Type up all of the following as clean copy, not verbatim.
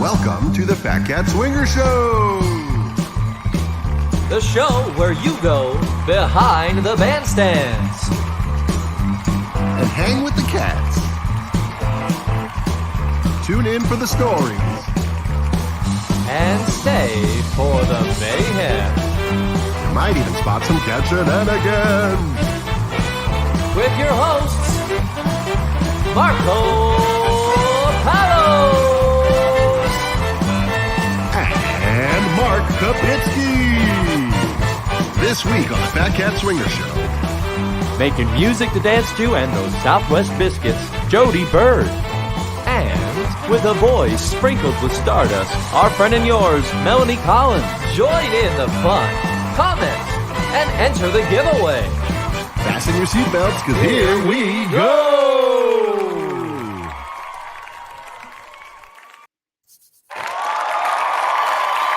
Welcome to the Fat Cat Swinger Show! The show where you go behind the bandstands and hang with the cats. Tune in for the stories. And stay for the mayhem. You might even spot some cat shenanigans. With your hosts, Marco Palos and Mark Kapitsky. This week on the Fat Cat Swinger Show. Making music to dance to and those Southwest Biscuits, Jody Byrd. And with a voice sprinkled with stardust, our friend and yours, Meloney Collins. Join in the fun, comment, and enter the giveaway. Fasten your seatbelts, because here we go!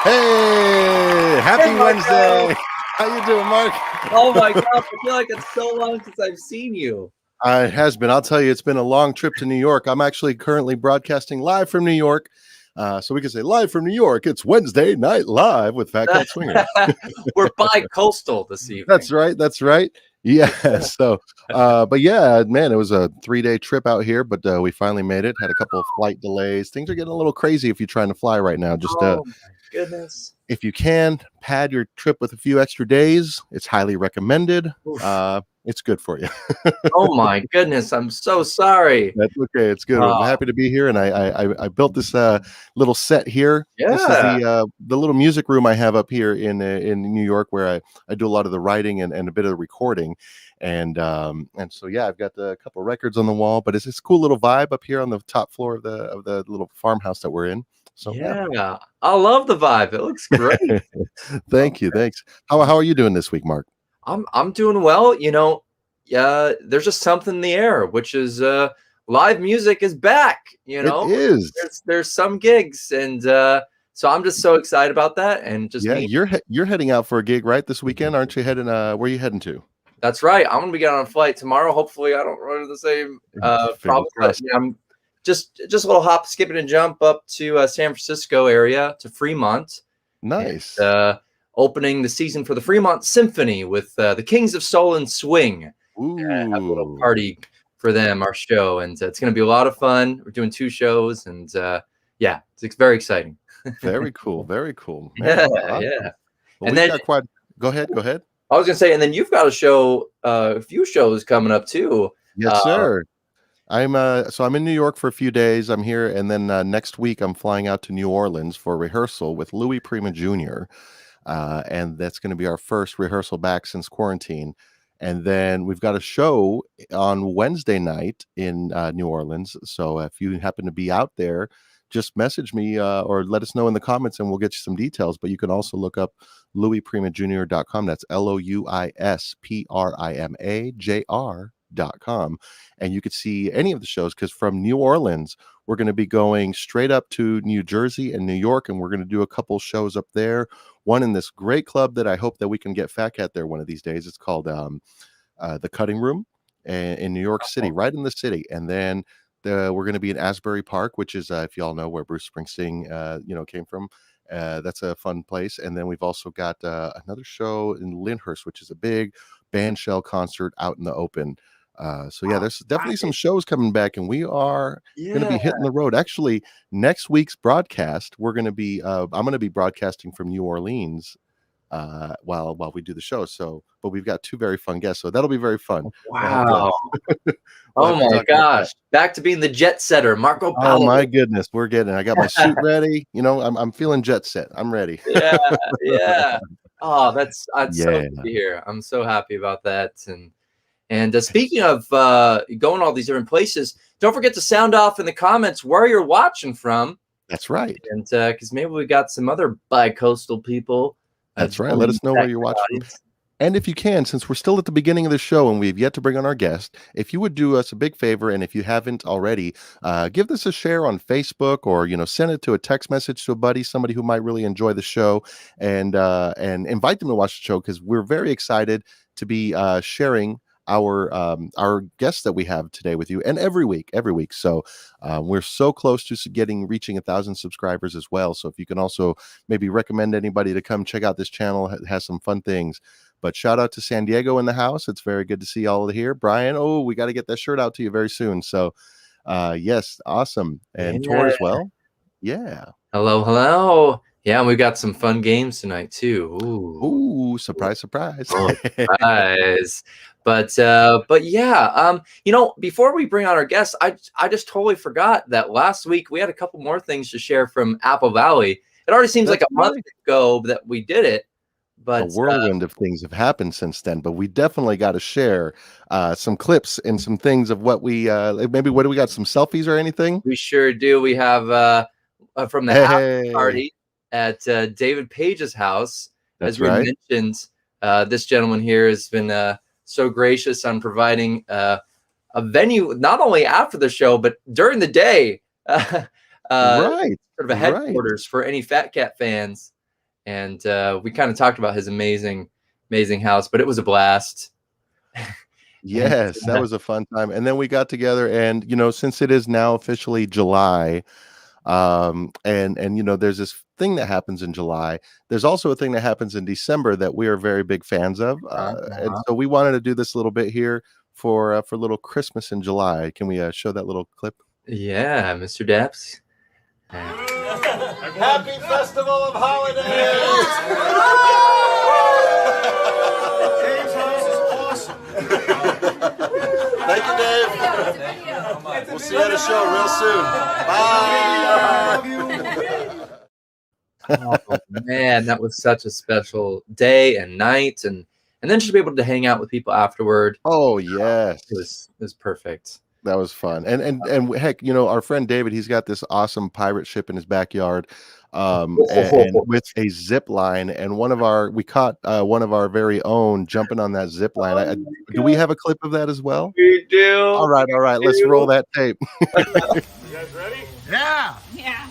Hey! Happy Wednesday! How you doing, Mark? Oh my gosh, I feel like it's so long since I've seen you. It has been. I'll tell you, it's been a long trip to New York. I'm actually currently broadcasting live from New York. So we can say live from New York. It's Wednesday Night Live with Fat Cat Swinger. We're bi-coastal this evening. That's right. That's right. Yeah. So, but yeah, man, it was a 3-day trip out here, but we finally made it. Had a couple of flight delays. Things are getting a little crazy if you're trying to fly right now. Just, oh my goodness. If you can pad your trip with a few extra days, it's highly recommended. It's good for you. Oh my goodness, I'm so sorry. That's okay. It's good. I'm happy to be here, and I built this little set here. Yeah. This is the little music room I have up here in New York, where I do a lot of the writing and a bit of the recording, and so yeah, I've got a couple of records on the wall, but it's this cool little vibe up here on the top floor of the little farmhouse that we're in. So yeah. I love the vibe. It looks great. Thank you. Thanks. How are you doing this week, Mark? I'm doing well. You know, there's just something in the air, which is live music is back. You know, it is. There's some gigs, and so I'm just so excited about that. And just you're heading out for a gig, right, this weekend? Aren't you heading? Where are you heading to? That's right. I'm gonna be getting on a flight tomorrow. Hopefully, I don't run into the same problem. But, I'm just a little hop, skipping, and jump up to San Francisco area to Fremont. Nice. And, opening the season for the Fremont Symphony with the Kings of Soul and Swing. Ooh. Have a little party for them, our show, and it's going to be a lot of fun. We're doing 2 shows, and yeah, it's very exciting. Very cool. Very cool. Man, yeah. Yeah. Well, and then go ahead. I was going to say, and then you've got a few shows coming up too. Yes, sir. I'm in New York for a few days. I'm here, and then next week I'm flying out to New Orleans for rehearsal with Louis Prima Jr. And that's going to be our first rehearsal back since quarantine. And then we've got a show on Wednesday night in New Orleans. So if you happen to be out there, just message me or let us know in the comments, and we'll get you some details. But you can also look up louisprimajr.com. That's LOUISPRIMAJR.com. And you could see any of the shows, because from New Orleans, we're going to be going straight up to New Jersey and New York, and we're going to do a couple shows up there. One in this great club that I hope that we can get Fat Cat there one of these days. It's called The Cutting Room in New York City, right in the city. And then we're going to be in Asbury Park, which is, if y'all know where Bruce Springsteen, came from. That's a fun place. And then we've also got another show in Lyndhurst, which is a big band shell concert out in the open. So yeah, there's definitely some shows coming back, and we are going to be hitting the road. Actually, next week's broadcast, we're going to be I'm going to be broadcasting from New Orleans while we do the show. So, but we've got 2 very fun guests, so that'll be very fun. Wow. Oh my gosh. Back to being the jet setter, Marco Paolo. Oh my goodness, I got my suit ready. I'm feeling jet set. I'm ready. Yeah. Oh, that's so good to hear. I'm so happy about that. And speaking of going all these different places, don't forget to sound off in the comments where you're watching from. That's right. And because maybe we got some other bi-coastal people. That's right. Let us know where you're watching. And if you can, since we're still at the beginning of the show and we've yet to bring on our guest, if you would do us a big favor, and if you haven't already, give this a share on Facebook, or send it to a text message to a buddy, somebody who might really enjoy the show, and invite them to watch the show, because we're very excited to be sharing our guests that we have today with you, and every week. So we're so close to reaching 1,000 subscribers as well. So if you can also maybe recommend anybody to come check out this channel, it has some fun things. But shout out to San Diego in the house. It's very good to see all of here. Brian, we got to get that shirt out to you very soon. So yes, awesome. And Tor as well. Yeah. Hello. Yeah, and we've got some fun games tonight too. Ooh, surprise. Surprise. But yeah, before we bring on our guests, I just totally forgot that last week we had a couple more things to share from Apple Valley. It already seems like a month ago that we did it. But a whirlwind of things have happened since then, but we definitely got to share some clips and some things of what we maybe what do we got, some selfies or anything? We sure do. We have from the after party at David Page's house. That's as we mentioned, this gentleman here has been so gracious on providing a venue not only after the show but during the day. Sort of a headquarters for any Fat Cat fans. And we kind of talked about his amazing house, but it was a blast. Yes, that was a fun time. And then we got together, and since it is now officially July, and there's this thing that happens in July. There's also a thing that happens in December that we are very big fans of, and so we wanted to do this little bit here for little Christmas in July. Can we show that little clip? Yeah, Mr. Daps. Happy Festival of Holidays! Dave's house is awesome. Thank you, Dave. We'll see you at a show real soon. Bye. Oh man, that was such a special day and night, and then just be able to hang out with people afterward. Oh yes, it was perfect. That was fun. And heck, our friend David, he's got this awesome pirate ship in his backyard, and with a zip line. And we caught one of our very own jumping on that zip line. Do we have a clip of that as well? We do. All right. Let's roll that tape. You guys ready? Yeah. Yeah.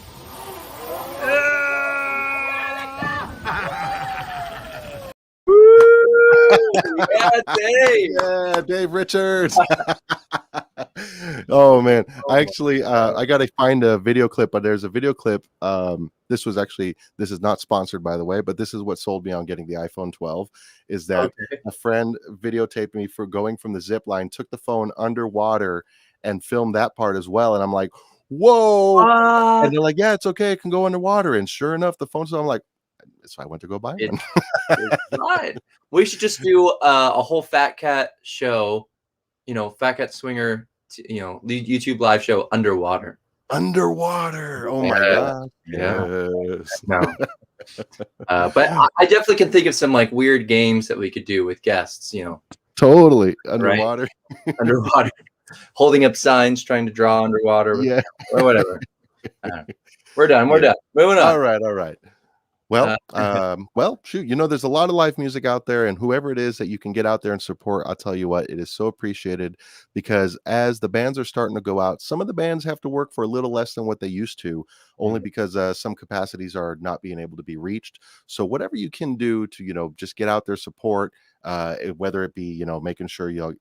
Yeah, Dave. Yeah, Dave Richards. Oh man, I actually I gotta find a video clip, but there's a video clip. This is not sponsored, by the way, but this is what sold me on getting the iPhone 12. Is that a friend videotaped me for going from the zip line, took the phone underwater, and filmed that part as well. And I'm like, whoa! And they're like, yeah, it's okay, it can go underwater. And sure enough, the phone's on. I'm like, so I went to go buy one. We should just do a whole Fat Cat show, Fat Cat Swinger, YouTube live show underwater. Oh my god! Yes. No. But I definitely can think of some like weird games that we could do with guests. Totally underwater. Right? Underwater, holding up signs, trying to draw underwater. Or whatever. We're done. Moving on. All right. Well, shoot, there's a lot of live music out there, and whoever it is that you can get out there and support, I'll tell you what, it is so appreciated, because as the bands are starting to go out, some of the bands have to work for a little less than what they used to, only because some capacities are not being able to be reached. So whatever you can do to, just get out there, support, whether it be, making sure you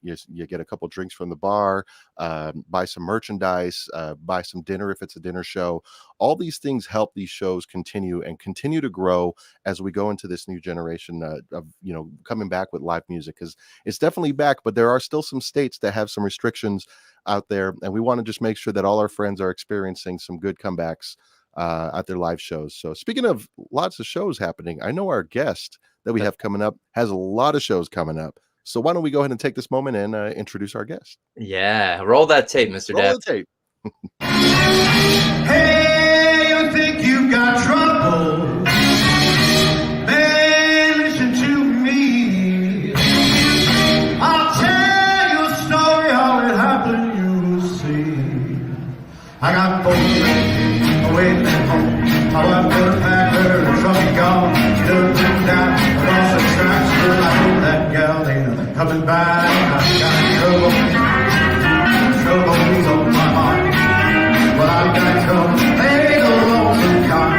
get a couple drinks from the bar, buy some merchandise, buy some dinner if it's a dinner show. All these things help these shows continue to grow as we go into this new generation of coming back with live music, because it's definitely back, but there are still some states that have some restrictions out there, and we want to just make sure that all our friends are experiencing some good comebacks at their live shows. So speaking of lots of shows happening, I know our guest that we have coming up has a lot of shows coming up. So why don't we go ahead and take this moment and introduce our guest? Yeah, roll that tape, Mr. Dad. Roll the tape. Hey, you think you got trouble? Man, listen to me. I'll tell you a story how it happened, you'll see. I got folks away back home. I left her back there, truck gone. Looking down across the tracks, but I know that gal ain't coming back. I got trouble's on my heart. But I got trouble, ain't no lonesome cop.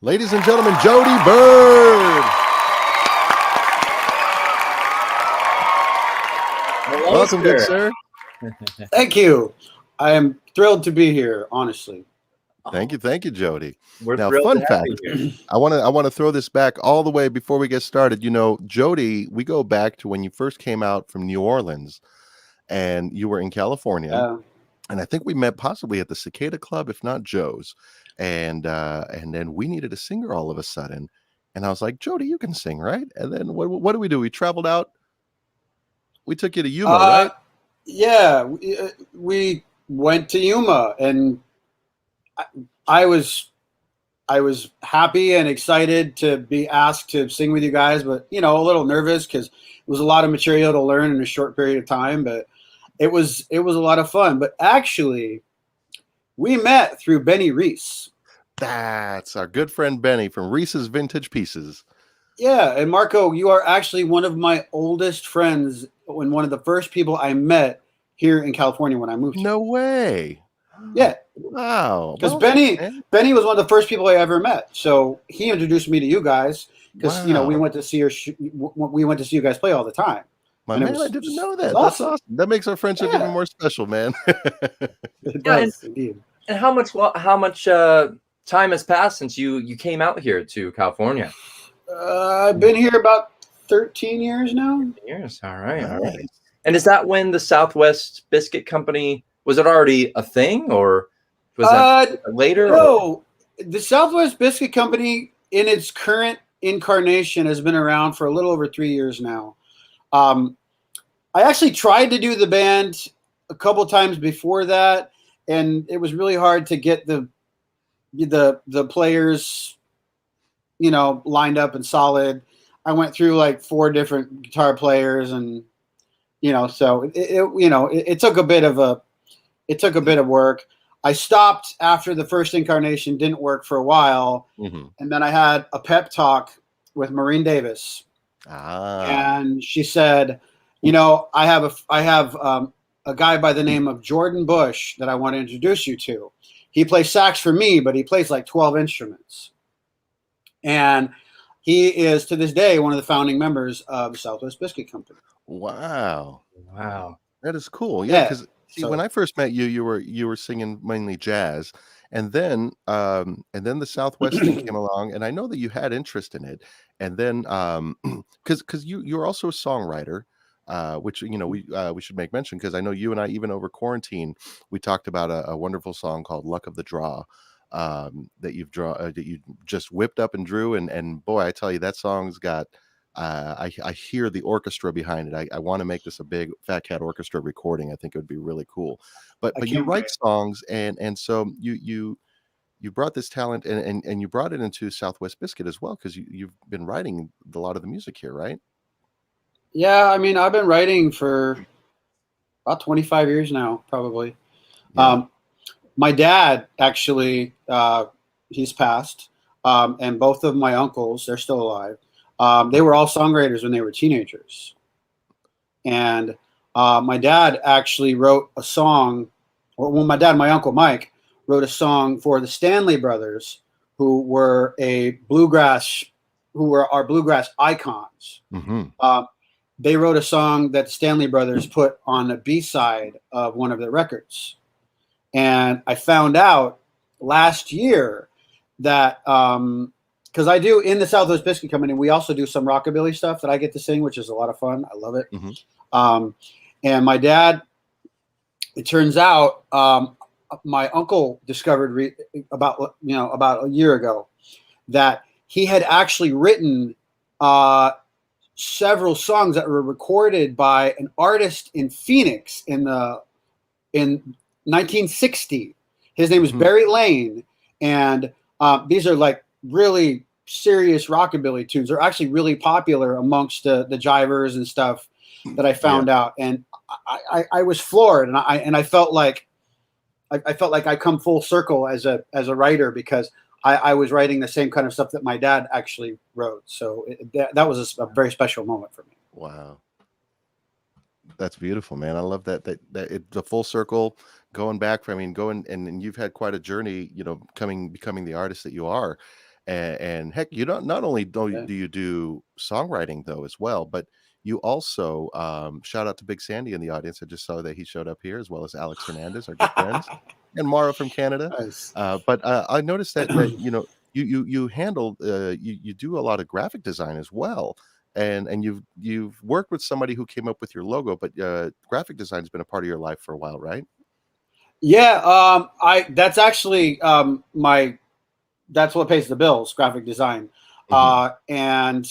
Ladies and gentlemen, Jody Byrd. Welcome, good sir. Thank you. I am thrilled to be here, honestly. Thank you, Jody. We're Now, thrilled fun to have fact, you here. I want to throw this back all the way before we get started. You know, Jody, we go back to when you first came out from New Orleans, and you were in California, and I think we met possibly at the Cicada Club, if not Joe's, and then we needed a singer all of a sudden, and I was like, Jody, you can sing, right? And then what do we do? We traveled out. We took you to Yuma, right? Yeah, we went to Yuma, and I was happy and excited to be asked to sing with you guys, but a little nervous because it was a lot of material to learn in a short period of time. But it was a lot of fun. But actually, we met through Benny Reese. That's our good friend Benny from Reese's Vintage Pieces. Yeah, and Marco, you are actually one of my oldest friends and one of the first people I met here in California when I moved. No way. Yeah. Wow. Because Benny was one of the first people I ever met. So he introduced me to you guys because we went to see we went to see you guys play all the time. My man, I didn't know that. That's awesome. That makes our friendship even more special, man. It does, indeed. And how much time has passed since you came out here to California? I've been here about 13 years now. 13 years. All right. And is that when the Southwest Biscuit Company, was it already a thing, or was that later? No, the Southwest Biscuit Company in its current incarnation has been around for a little over 3 years now. I actually tried to do the band a couple times before that, and it was really hard to get the players, lined up and solid. I went through like 4 different guitar players, and so it took a bit of work. I stopped after the first incarnation didn't work for a while, and then I had a pep talk with Maureen Davis, and she said, I have a guy by the name of Jordan Bush that I want to introduce you to. He plays sax for me, but he plays like 12 instruments. And he is, to this day, one of the founding members of the Southwest Biscuit Company. Wow. That is cool. Yeah. Because when I first met you, you were singing mainly jazz. And then the Southwest thing came along, and I know that you had interest in it. And then because you're also a songwriter. Which we should make mention, because I know you and I, even over quarantine, we talked about a wonderful song called "Luck of the Draw" that you just whipped up and drew, and boy, I tell you, that song's got I hear the orchestra behind it. I want to make this a big Fat Cat Orchestra recording. I think it would be really cool. But you write songs, and so you brought this talent and you brought it into Southwest Biscuit as well, because you've been writing a lot of the music here, right? Yeah, I mean, I've been writing for about 25 years now, probably. Yeah. My dad, actually, he's passed, and both of my uncles, they're still alive. They were all songwriters when they were teenagers. And my dad actually wrote a song, or when my uncle Mike, wrote a song for the Stanley Brothers, who were our bluegrass icons. They wrote a song that the Stanley Brothers put on a B-side of one of their records. And I found out last year that, because I do, in the Southwest Biscuit Company, we also do some rockabilly stuff that I get to sing, which is a lot of fun. I love it. And my dad, it turns out, my uncle discovered about a year ago that he had actually written several songs that were recorded by an artist in Phoenix in 1960. His name was Barry Lane, and these are like really serious rockabilly tunes. They're actually really popular amongst the jivers and stuff that I found out, and I was floored, and I felt like I come full circle as a writer, because I was writing the same kind of stuff that my dad actually wrote. So that was a very special moment for me. Wow. That's beautiful, man. I love that the full circle, going back. And you've had quite a journey, becoming the artist that you are. And heck, you don't, not only do you do songwriting though as well, but you also shout out to Big Sandy in the audience. I just saw that he showed up here, as well as Alex Hernandez, our good friends, and Mara from Canada. Nice. But I noticed that you handle you do a lot of graphic design as well, and you've worked with somebody who came up with your logo, but graphic design has been a part of your life for a while, right? Yeah, that's actually that's what pays the bills, graphic design. And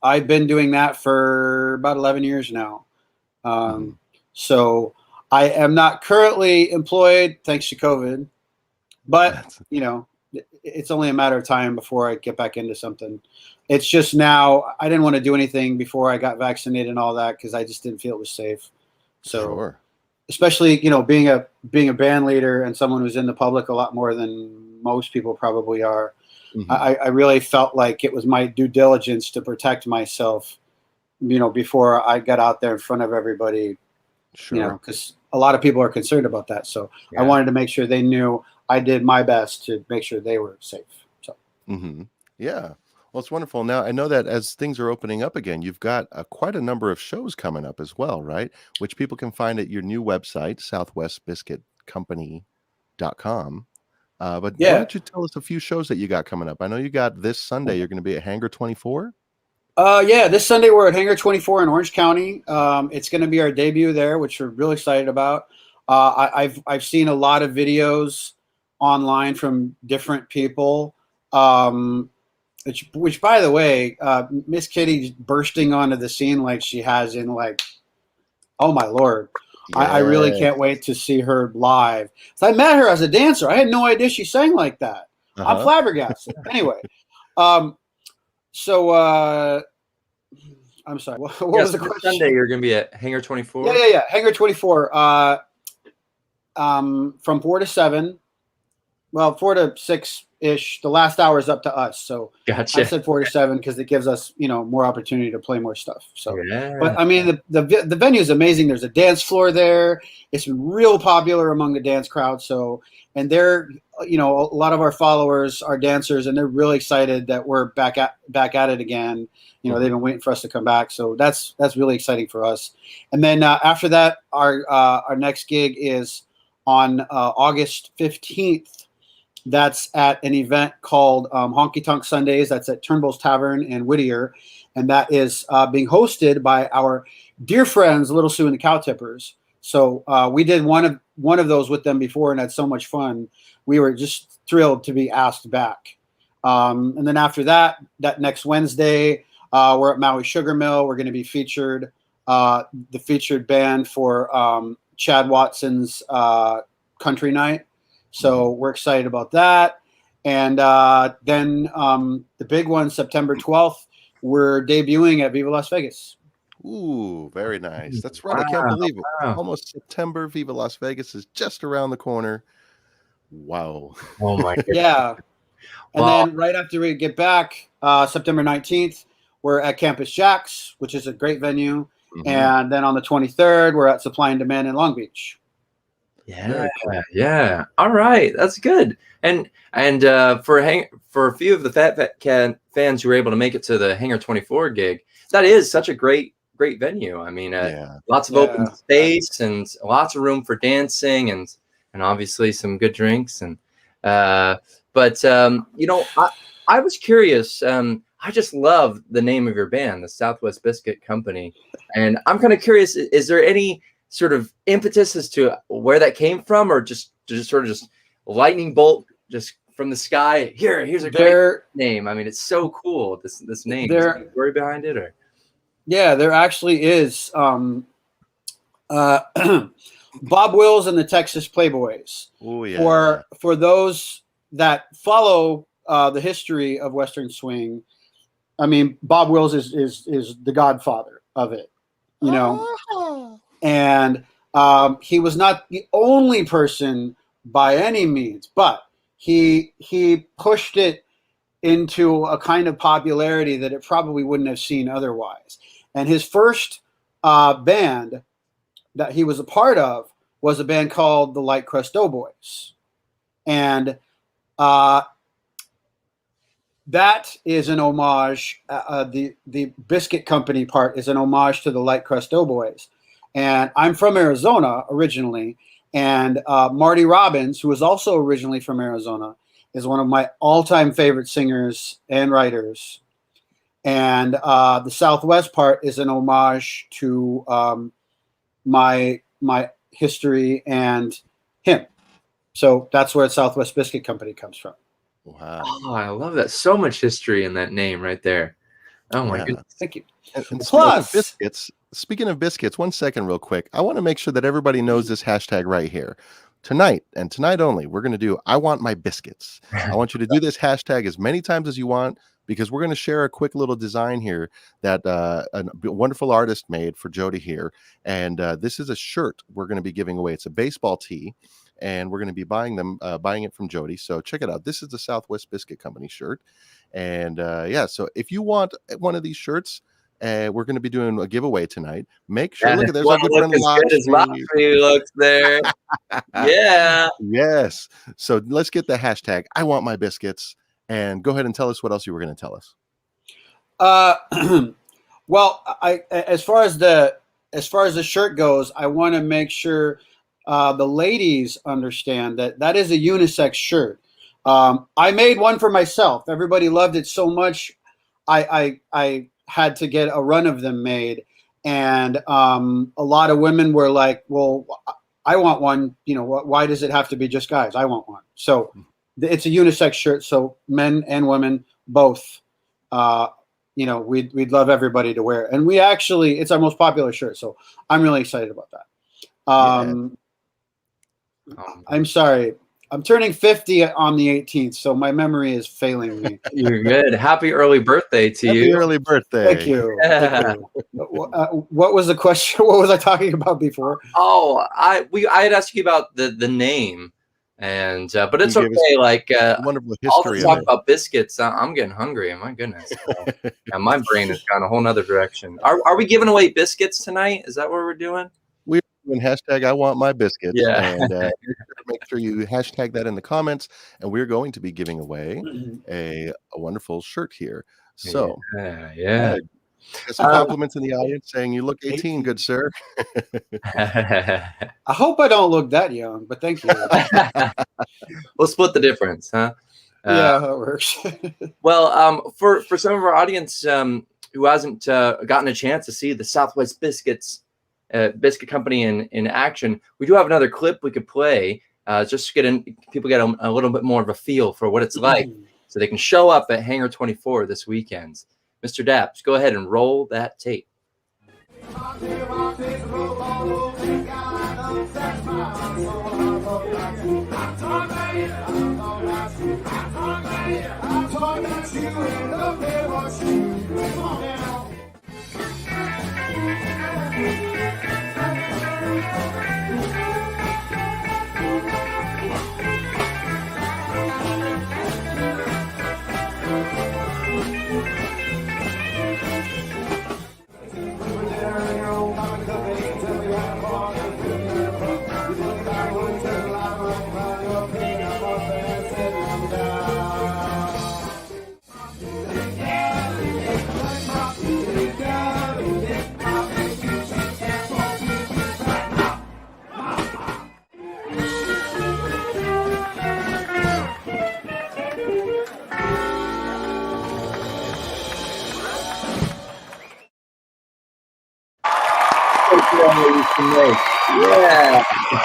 I've been doing that for about 11 years now. So I am not currently employed thanks to COVID, but it's only a matter of time before I get back into something. It's just now I didn't want to do anything before I got vaccinated and all that because I just didn't feel it was safe. So especially, being a band leader and someone who's in the public a lot more than most people probably are, I really felt like it was my due diligence to protect myself, before I got out there in front of everybody, because a lot of people are concerned about that. So I wanted to make sure they knew I did my best to make sure they were safe. So, yeah. Well, it's wonderful. Now, I know that as things are opening up again, you've got quite a number of shows coming up as well, right? Which people can find at your new website, southwestbiscuitcompany.com. But why don't you tell us a few shows that you got coming up? I know you got this Sunday, you're going to be at Hangar 24. This Sunday we're at Hangar 24 in Orange County. It's going to be our debut there, which we're really excited about. I've seen a lot of videos online from different people. Which, by the way, Miss Kitty bursting onto the scene like she has in oh my Lord. I really can't wait to see her live. So I met her as a dancer. I had no idea she sang like that. I'm flabbergasted. Anyway, so I'm sorry. What was the question? Sunday you're going to be at Hangar 24? Yeah. Hangar 24 from 4 to 7. Well, 4 to 6-ish. The last hour is up to us. So gotcha. I said 4 to 7 because it gives us, more opportunity to play more stuff. So, but I mean, the venue is amazing. There's a dance floor there. It's been real popular among the dance crowd. So, and they're, a lot of our followers are dancers, and they're really excited that we're back at it again. They've been waiting for us to come back. So that's really exciting for us. And then after that, our next gig is on August 15th. That's at an event called Honky Tonk Sundays. That's at Turnbull's Tavern in Whittier. And that is being hosted by our dear friends, Little Sue and the Cow Tippers. So we did one of those with them before and had so much fun. We were just thrilled to be asked back. And then after that next Wednesday, we're at Maui Sugar Mill. We're going to be featured, the featured band for Chad Watson's Country Night. So we're excited about that. And then the big one, September 12th, we're debuting at Viva Las Vegas. Ooh, very nice. That's right. I can't believe it. Almost September. Viva Las Vegas is just around the corner. Wow. Oh, my goodness. Yeah. And then right after we get back, September 19th, we're at Campus Jack's, which is a great venue. And then on the 23rd, we're at Supply and Demand in Long Beach. Yeah. All right, that's good. And for a few of the Phat fans who were able to make it to the Hangar 24 gig, that is such a great venue. I mean, lots of open space and lots of room for dancing and obviously some good drinks and I was curious. I just love the name of your band, the Southwest Biscuit Company, and I'm kind of curious: is there any sort of impetus as to where that came from, or just lightning bolt just from the sky? Here's a great name. I mean, it's so cool. This name. Is there a story behind it, or? Yeah, there actually is. Bob Wills and the Texas Playboys. Oh yeah. For those that follow the history of Western swing, I mean, Bob Wills is the godfather of it, and he was not the only person by any means, but he pushed it into a kind of popularity that it probably wouldn't have seen otherwise. And his first band that he was a part of was a band called the Light Crust Doughboys. And that is an homage. The Biscuit Company part is an homage to the Light Crust Doughboys. And I'm from Arizona originally. And Marty Robbins, who is also originally from Arizona, is one of my all-time favorite singers and writers. And the Southwest part is an homage to my history and him. So that's where Southwest Biscuit Company comes from. Wow. Oh, I love that. So much history in that name right there. Oh my goodness. Thank you. And Plus, speaking of biscuits, 1 second real quick. I want to make sure that everybody knows this hashtag right here. Tonight and tonight only, we're going to do I Want My Biscuits. I want you to do this hashtag as many times as you want, because we're going to share a quick little design here that a wonderful artist made for Jody here. And this is a shirt we're going to be giving away. It's a baseball tee, and we're going to be buying it from Jody. So check it out. This is the Southwest Biscuit Company shirt. And so if you want one of these shirts, we're going to be doing a giveaway tonight. Make sure, look at there's our good friend He looks there. Yeah. Yes. So let's get the hashtag I Want My Biscuits, and go ahead and tell us what else you were going to tell us. Well, as far as the shirt goes, I want to make sure the ladies understand that is a unisex shirt. I made one for myself. Everybody loved it so much. I had to get a run of them made, and a lot of women were like, "Well, I want one. You know, why does it have to be just guys? I want one." So it's a unisex shirt, so men and women both. We'd love everybody to wear it, and it's our most popular shirt. So I'm really excited about that. I'm sorry. I'm turning 50 on the 18th, so my memory is failing me. You're good. Happy early birthday to you. Happy early birthday. Thank you. Thank you. What was the question? What was I talking about before? Oh, I had asked you about the name, and but it's okay. Like wonderful all history. the talk about biscuits, I'm getting hungry. My goodness, and my brain has gone a whole nother direction. Are we giving away biscuits tonight? Is that what we're doing? We're doing hashtag I Want My Biscuits. Yeah. And make sure you hashtag that in the comments, and we're going to be giving away a wonderful shirt here. So yeah. Got some compliments in the audience saying you look 18, good sir. I hope I don't look that young, but thank you. We'll split the difference, huh? Yeah, that works. Well, for some of our audience who hasn't gotten a chance to see the Southwest Biscuit Company in action, we do have another clip we could play just to people get a little bit more of a feel for what it's like, so they can show up at Hangar 24 this weekend. Mr. Daps, go ahead and roll that tape.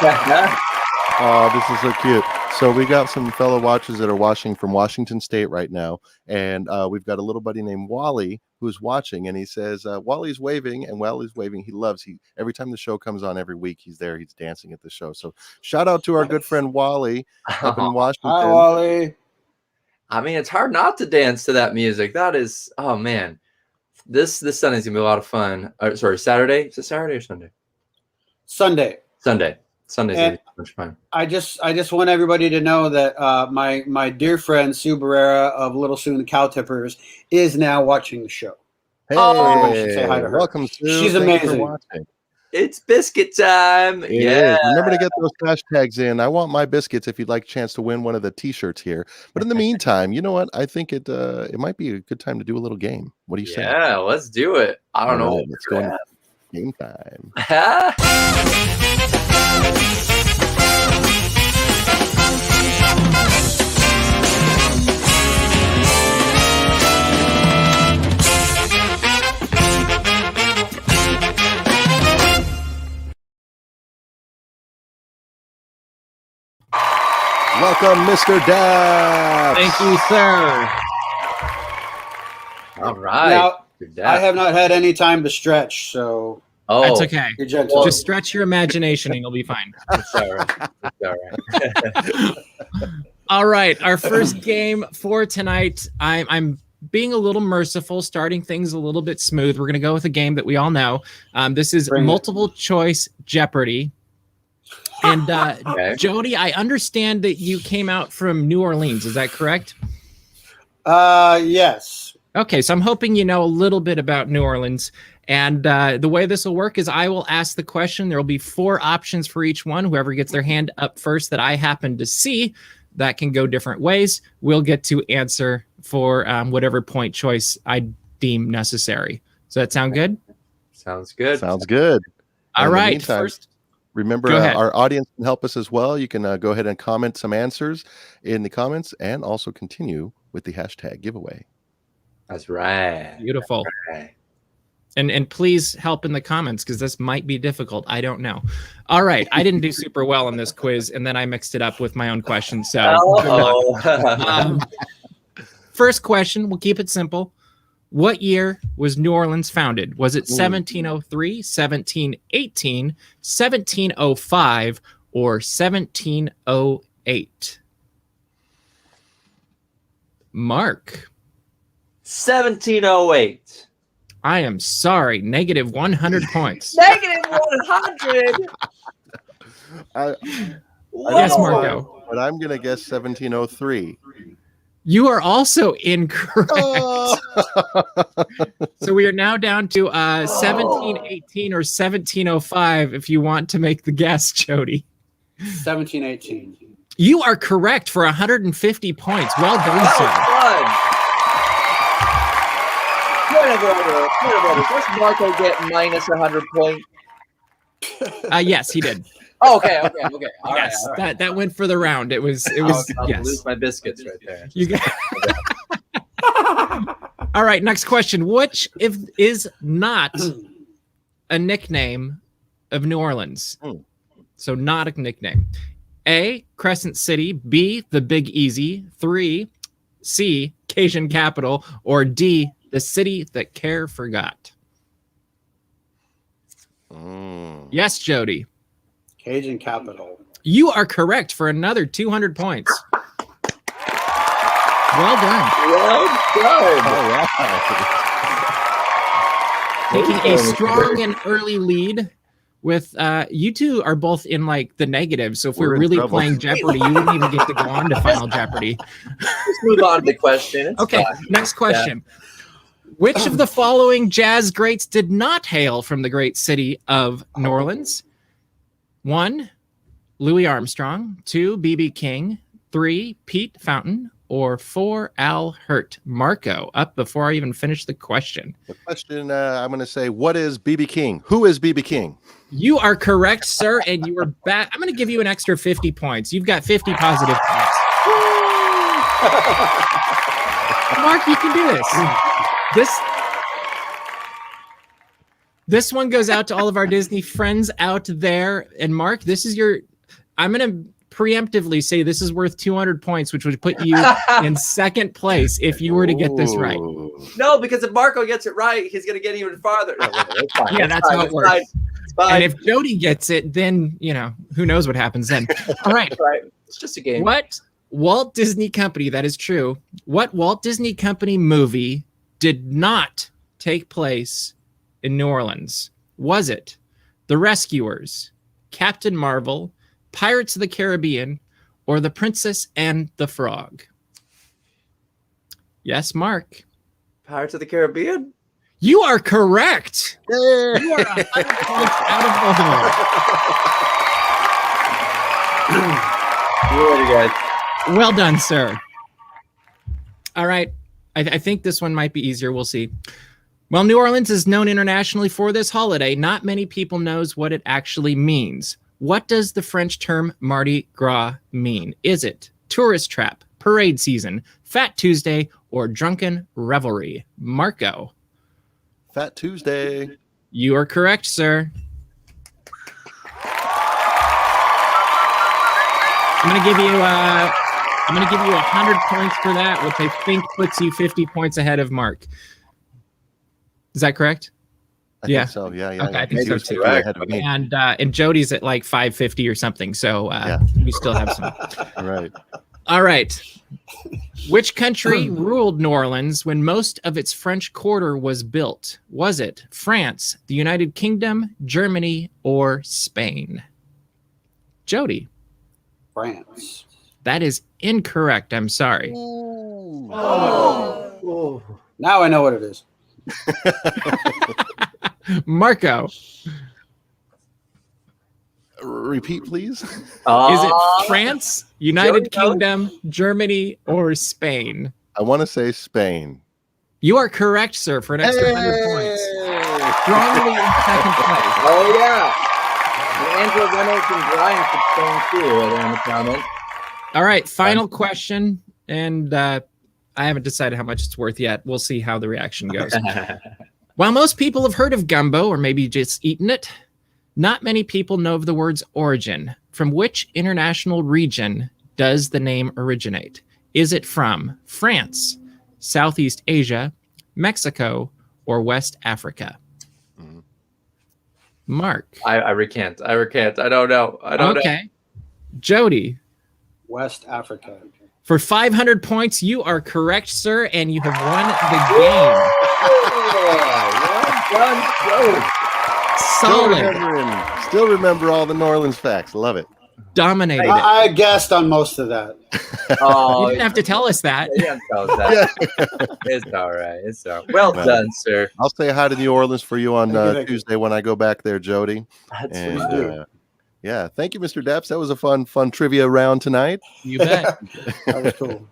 Yeah. Oh, this is so cute. So we got some fellow watchers that are watching from Washington State right now, and we've got a little buddy named Wally who's watching, and he says Wally's waving, and while he's waving, every time the show comes on every week, he's there, he's dancing at the show. So shout out to our good friend Wally up in Washington. Hi, Wally. I mean, it's hard not to dance to that music. That is, oh man, this Sunday's gonna be a lot of fun. Sorry, Saturday? Is it Saturday or Sunday? Sunday. Sunday's gonna be so much fun. I just want everybody to know that my dear friend Sue Barrera of Little Sue and the Cow Tippers is now watching the show. Hey, I should say hi to her. Welcome, Sue. She's Thank you for amazing. watching. It's biscuit time. It Yeah. is. Remember to get those hashtags in. I want my biscuits if you'd like a chance to win one of the T-shirts here. But in the meantime, you know what? I think it might be a good time to do a little game. What do you say? Yeah, let's do it. I don't know. All right, let's go into game time. Welcome, Mr. Daps. Thank you, sir. All right. Now, Good I dad. have not had any time to stretch, so Oh, That's okay. you're gentle. Just stretch your imagination and you'll be fine. it's all right. It's all right. All right, our first game for tonight. I'm being a little merciful, starting things a little bit smooth. We're going to go with a game that we all know. This is Bring it. multiple choice Jeopardy. And Okay. Jody, I understand that you came out from New Orleans. Is that correct? Yes. Okay, so I'm hoping you know a little bit about New Orleans. And the way this will work is I will ask the question. There will be 4 options for each one. Whoever gets their hand up first that I happen to see, that can go different ways. We'll get to answer for whatever point choice I deem necessary. Does that sound good? Sounds good. Sounds good. All In the right. meantime, First, remember, Go ahead. our audience can help us as well. You can go ahead and comment some answers in the comments and also continue with the hashtag giveaway. That's right. beautiful. Right. And please help in the comments because this might be difficult. I don't know. All right. I didn't do super well on this quiz, and then I mixed it up with my own questions. So Oh. first question, we'll keep it simple. What year was New Orleans founded? Was it 1703, 1718, 1705, or 1708? Mark, 1708. I am sorry. Negative 100 points. Negative 100. Yes, Marco. But I'm going to guess 1703. You are also incorrect. So we are now down to 1718 or 1705 if you want to make the guess, Jody. 1718. You are correct for 150 points. Well done, That sir. was fun. Does Marco get minus 100 points? Yes, he did. Oh, okay. All right, Yes, all right. that went for the round. It was I'll yes. lose my biscuits right there. You got All right, next question. Which is not a nickname of New Orleans? So not a nickname. A, Crescent City. B, the Big Easy. 3, C, Cajun Capital. Or D, the city that Care forgot. Yes, Jody. Cajun Capital. You are correct for another 200 points. Well done. Well done. All right. Taking a strong and early lead with you two are both in like the negative. So if We're we're in really trouble. playing Jeopardy, you wouldn't even get to go on to Final Jeopardy. Let's move on to the question. It's Okay, fine. next question. Which of the following jazz greats did not hail from the great city of New Orleans? 1, Louis Armstrong. 2, B.B. King. 3, Pete Fountain. Or 4, Al Hurt. Marco, up before I even finish the question. The question I'm going to say, what is BB King? Who is BB King? You are correct, sir, and you are back. I'm going to give you an extra 50 points. You've got 50 positive points. Mark, you can do this. This one goes out to all of our Disney friends out there. And Mark, this is your. I'm going to preemptively say this is worth 200 points, which would put you in second place if you were to get this right. Ooh. No, because if Marco gets it right, he's going to get even farther. No, it's fine. Yeah, It's that's fine. how it It's works. fine. It's fine. And if Jody gets it, then, who knows what happens then. All right. It's right. It's just a game. What Walt Disney Company, that is true. What Walt Disney Company movie did not take place in New Orleans? Was it The Rescuers, Captain Marvel, Pirates of the Caribbean, or The Princess and the Frog? Yes, Mark. Pirates of the Caribbean? You are correct. Yeah. You are 100 points out of the hole. See you later, guys. Well done, sir. All right. I think this one might be easier. We'll see. While New Orleans is known internationally for this holiday, not many people knows what it actually means. What does the French term Mardi Gras mean? Is it tourist trap, parade season, Fat Tuesday, or drunken revelry? Marco. Fat Tuesday. You are correct, sir. I'm gonna give you 100 points for that, which I think puts you 50 points ahead of Mark. Is that correct? I Yeah. think so. Yeah. Okay, I think Maybe so it was too. 50 ahead of me. And Jody's at like 550 or something, so we still have some. Right. All right. Which country ruled New Orleans when most of its French Quarter was built? Was it France, the United Kingdom, Germany, or Spain? Jody. France. That is incorrect. I'm sorry. Oh. Now I know what it is. Marco. Repeat, please. Is it France, United Kingdom, Germany, or Spain? I want to say Spain. You are correct, sir, for an extra 100 points. Strongly in second place. Oh, yeah. And Angela Reynolds and Brian could Spain too there in the comment. All right, final question. And I haven't decided how much it's worth yet. We'll see how the reaction goes. While most people have heard of gumbo or maybe just eaten it, not many people know of the word's origin. From which international region does the name originate? Is it from France, Southeast Asia, Mexico, or West Africa? Mark. I recant. I don't know. I don't know. Okay. Jody. West Africa. For 500 points, you are correct, sir, and you have won the game. Well done, Joe. Solid. Still remember all the New Orleans facts. Love it. Dominated. I guessed on most of that. Oh, You didn't have to tell us that. you didn't tell us that. It's all right. It's all right. Well done, sir. I'll say hi to New Orleans for you on Thank you. Tuesday when I go back there, Jody. That's And what you do. yeah, thank you, Mr. Depps. That was a fun trivia round tonight. You bet. That was cool.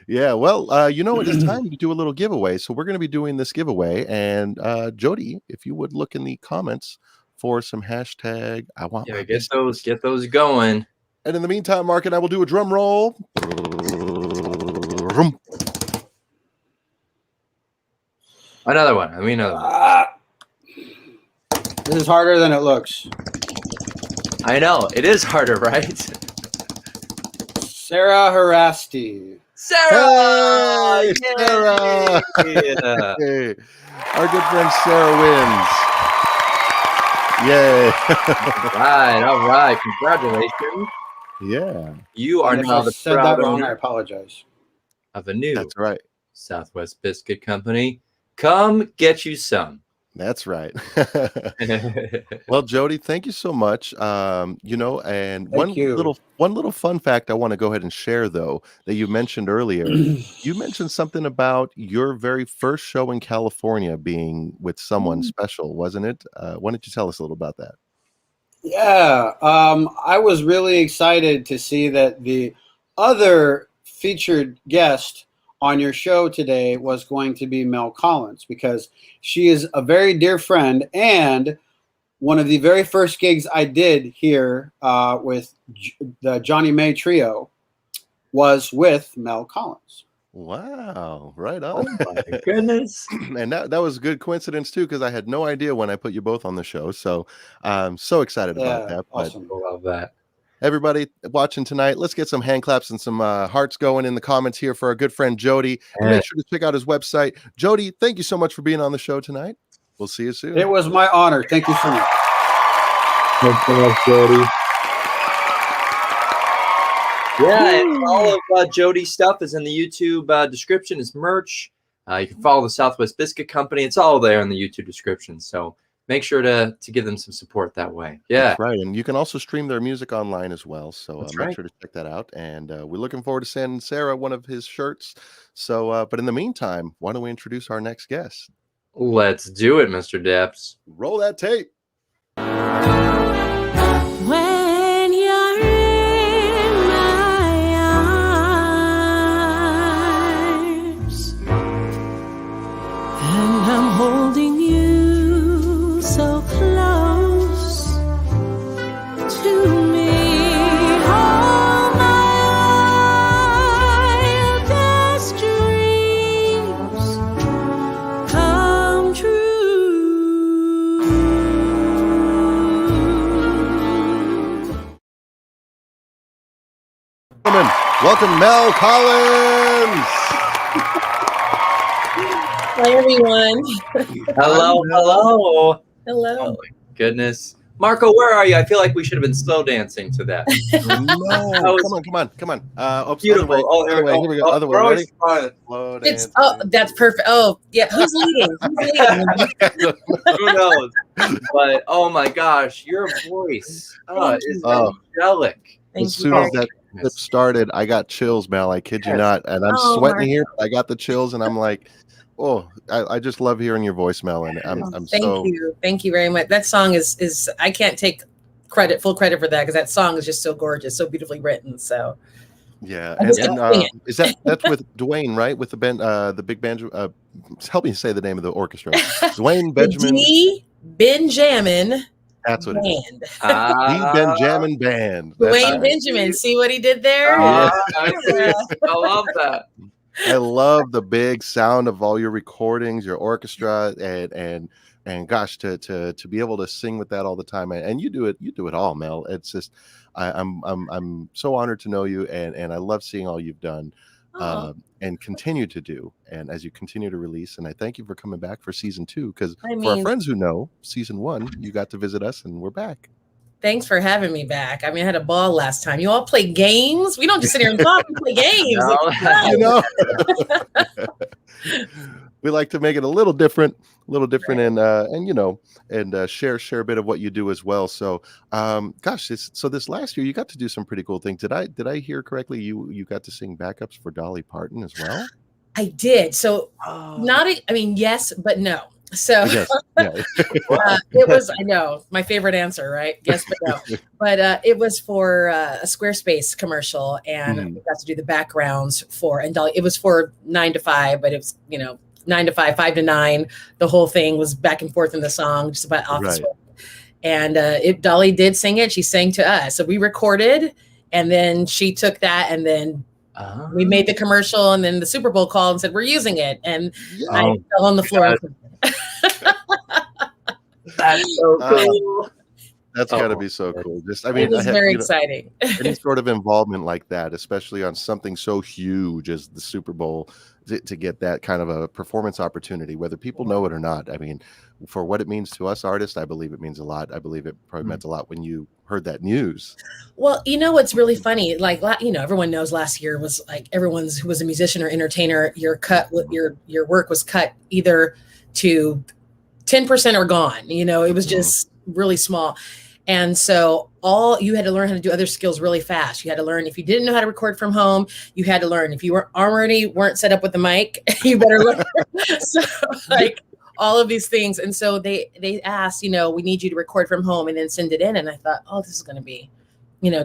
Yeah, well, It is time to do a little giveaway. So we're going to be doing this giveaway. And Jody, if you would look in the comments for some hashtag, I want my get those going. And in the meantime, Mark and I will do a drum roll. Another one. Another one. This is harder than it looks. I know. It is harder, right? Sarah Harasti. Sarah! Hey, Sarah! Yeah. Hey, our good friend Sarah wins. Yay. All right. Congratulations. Yeah. You are And if now I the said proud that wrong, I owner apologize. of a new That's right. Southwest Biscuit Company. Come get you some. That's right. Well, Jody, thank you so much. And one you. little fun fact I want to go ahead and share, though, that you mentioned earlier. You mentioned something about your very first show in California being with someone special, wasn't it? Why don't you tell us a little about that? Yeah, I was really excited to see that the other featured guest on your show today was going to be Mel Collins, because she is a very dear friend, and one of the very first gigs I did here with the Johnny May Trio was with Mel Collins. Wow, right on. Oh my goodness. And that was a good coincidence too, because I had no idea when I put you both on the show. So I'm so excited about that. Awesome. I love that. Everybody watching tonight, let's get some hand claps and some hearts going in the comments here for our good friend Jody. And make sure to check out his website. Jody, thank you so much for being on the show tonight. We'll see you soon. It was my honor. Thank you so much. Thanks so much, Jody. Yeah, and all of Jody's stuff is in the YouTube description. It's merch. You can follow the Southwest Biscuit Company. It's all there in the YouTube description. So make sure to give them some support that way. Yeah. That's right. And you can also stream their music online as well. So That's make right. sure to check that out. And we're looking forward to sending Sarah one of his shirts. So, but in the meantime, why don't we introduce our next guest? Let's do it, Mr. Depps. Roll that tape. When you're in my arms and I'm holding you so close to me, all my wildest dreams come true. Welcome, Mel Collins. Hi, everyone. Hello. Hello. Oh my goodness. Marco, where are you? I feel like we should have been slow dancing to that. No, come on. Oops, Beautiful. Other way, Oh, other way. Here we go. Other way. we're Ready? always fun. Slow It's dance. that's perfect. Oh, yeah. Who's leading? Who knows? But oh my gosh, your voice is angelic. As soon as that clip started, I got chills, Mel. I kid you not. And I'm Oh, sweating Marco. here. I got the chills, and I'm like, oh, I just love hearing your voice, Mel. And I'm Thank so you. Thank you very much. That song is I can't take full credit for that because that song is just so gorgeous, so beautifully written. So yeah. I just kept singing. Is that's with Dwayne, right? With the band, the big band. Help me say the name of the orchestra. Dwayne Benjamin. D. Benjamin That's what it is. Band. The Benjamin Band. That's Dwayne right. Benjamin. See what he did there? Yeah. I love that. I love the big sound of all your recordings, your orchestra, and gosh, to be able to sing with that all the time, and you do it all, Mel. It's just I'm so honored to know you, and I love seeing all you've done, Oh. and continue to do, and as you continue to release. And I thank you for coming back for season 2, because I for our mean- friends who know, season 1 you got to visit us, and we're back. Thanks for having me back. I mean, I had a ball last time. You all play games. We don't just sit here and talk. We play games. No. You know, we like to make it a little different, and you know, and share a bit of what you do as well. So gosh, this last year you got to do some pretty cool things. Did I hear correctly? You got to sing backups for Dolly Parton as well? I did. So yes, but no. So Yes, yeah. it was, I know, my favorite answer, right? Yes, but no. But it was for a Squarespace commercial, and we got to do the backgrounds and Dolly. It was for 9 to 5, but it was 9 to 5, 5 to 9. The whole thing was back and forth in the song, just about office work. And Dolly did sing it. She sang to us, so we recorded, and then she took that, and then we made the commercial, and then the Super Bowl called and said we're using it, and I fell on the floor. That's so cool. That's got to be so cool. Just, I It mean, was very exciting. Any sort of involvement like that, especially on something so huge as the Super Bowl, to get that kind of a performance opportunity, whether people know it or not. I mean, for what it means to us artists, I believe it means a lot. I believe it probably meant a lot when you heard that news. Well, what's really funny, like, everyone knows last year was like everyone's who was a musician or entertainer, your work was cut either to 10% or gone. It was just really small. And so you had to learn how to do other skills really fast. You had to learn, if you didn't know how to record from home, you had to learn. If you weren't set up with the mic, you better learn. So like all of these things. And so they asked, we need you to record from home and then send it in. And I thought, oh, this is going to be,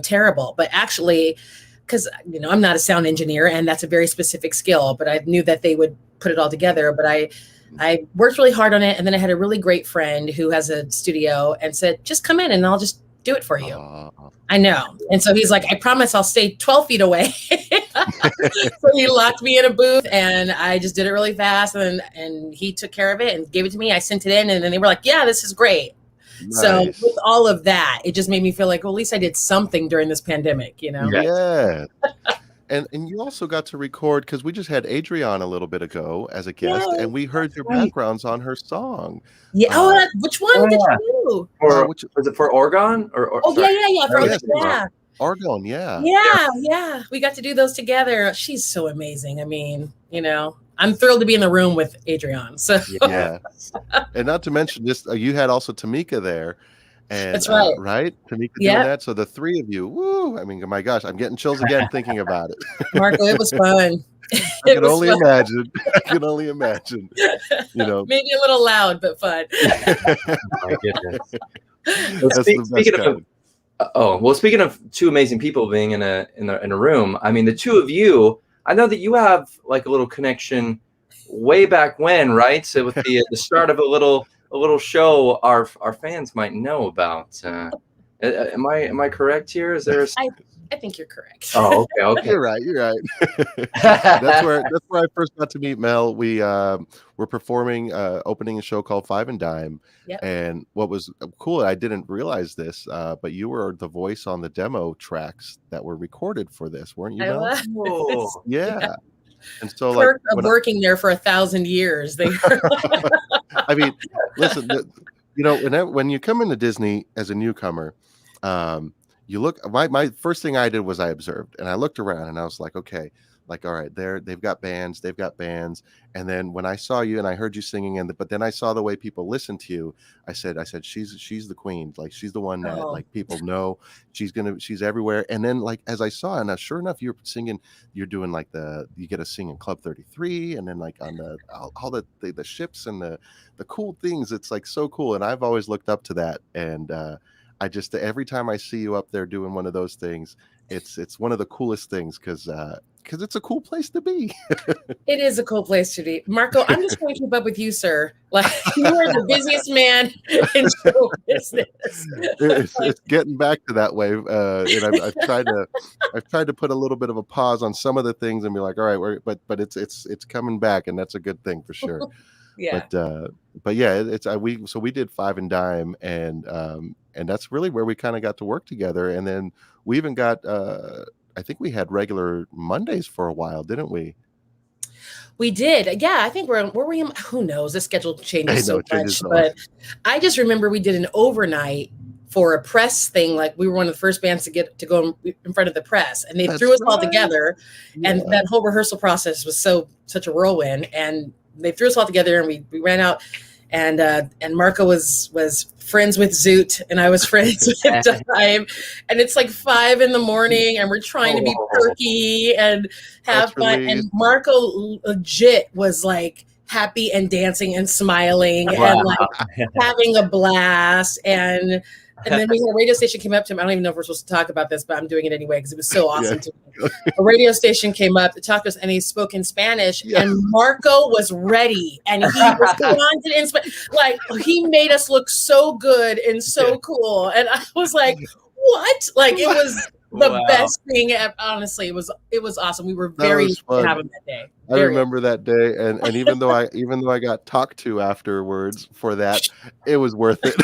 terrible. But actually, because, I'm not a sound engineer, and that's a very specific skill, but I knew that they would put it all together. But I worked really hard on it. And then I had a really great friend who has a studio and said, just come in and I'll just do it for you. I know. And so he's like, I promise I'll stay 12 feet away. So he locked me in a booth, and I just did it really fast. And he took care of it and gave it to me. I sent it in, and then they were like, yeah, this is great. Nice. So with all of that, it just made me feel like, well, at least I did something during this pandemic, Yeah. And you also got to record, because we just had Adrienne a little bit ago as a guest, and we heard your backgrounds on her song. Yeah. Which one did you do? Was it for Oregon? Yeah. Argon, yeah. Yeah. We got to do those together. She's so amazing. I mean, I'm thrilled to be in the room with Adrienne. So yeah. And not to mention, just you had also Tamika there. And That's right. right, Tamika doing Yeah, that. So the three of you, woo! I mean, my gosh, I'm getting chills again thinking about it. Marco, it was fun. I It can was only fun. imagine. I can only imagine. You know, Maybe a little loud, but fun. My goodness. Well, that's the best speaking of kind. speaking of two amazing people being in a room, I mean, the two of you, I know that you have like a little connection way back when, right? So with the start of a little show our fans might know about. Am I correct here? Is there? I think you're correct. Oh, okay. You're right. That's where I first got to meet Mel. We were performing, opening a show called Five and Dime. Yep. And what was cool, I didn't realize this, but you were the voice on the demo tracks that were recorded for this, weren't you, I Mel? was. Oh, Yeah. And so, Perk like, of working there for 1,000 years. They I mean, listen, you know, when you come into Disney as a newcomer, you look. My first thing I did was I observed, and I looked around, and I was like, okay, like, all right, they've got bands, and then when I saw you and I heard you singing, but then I saw the way people listen to you, I said, she's the queen, like she's the one that like people know, she's everywhere. And then like as I saw, and sure enough, you're singing, you're doing like you get to sing in Club 33, and then like on all the ships and the cool things. It's like so cool, and I've always looked up to that, and I just every time I see you up there doing one of those things, it's one of the coolest things because it's a cool place to be. It is a cool place to be. Marco, I'm just going to keep up with you, sir. Like you are the busiest man in show business. It's getting back to that way, and I've tried to put a little bit of a pause on some of the things and be like, all right, but it's coming back, and that's a good thing for sure. Yeah. But yeah, we did Five and Dime, and that's really where we kind of got to work together, and then we even got I think we had regular Mondays for a while, didn't we? We did. Yeah, I think were we? Who knows? The schedule changes so much. But I just remember we did an overnight for a press thing. Like we were one of the first bands to get to go in front of the press, and they threw us all together. Yeah. And that whole rehearsal process was such a whirlwind. And they threw us all together, and we ran out. And Marco was friends with Zoot, and I was friends with Dime, and it's like 5 a.m, and we're trying to be perky and have fun. And Marco legit was like happy and dancing and smiling and like having a blast. And then we had a radio station came up to him. I don't even know if we're supposed to talk about this, but I'm doing it anyway because it was so awesome to me. A radio station came up to talk to us, and he spoke in Spanish. Yeah. And Marco was ready, and he responded in Spanish. Like he made us look so good and so cool. And I was like, "What?" Like it was the best thing. Honestly, it was awesome. We were very lucky to have him that day. I remember that day, and even though I got talked to afterwards for that, it was worth it.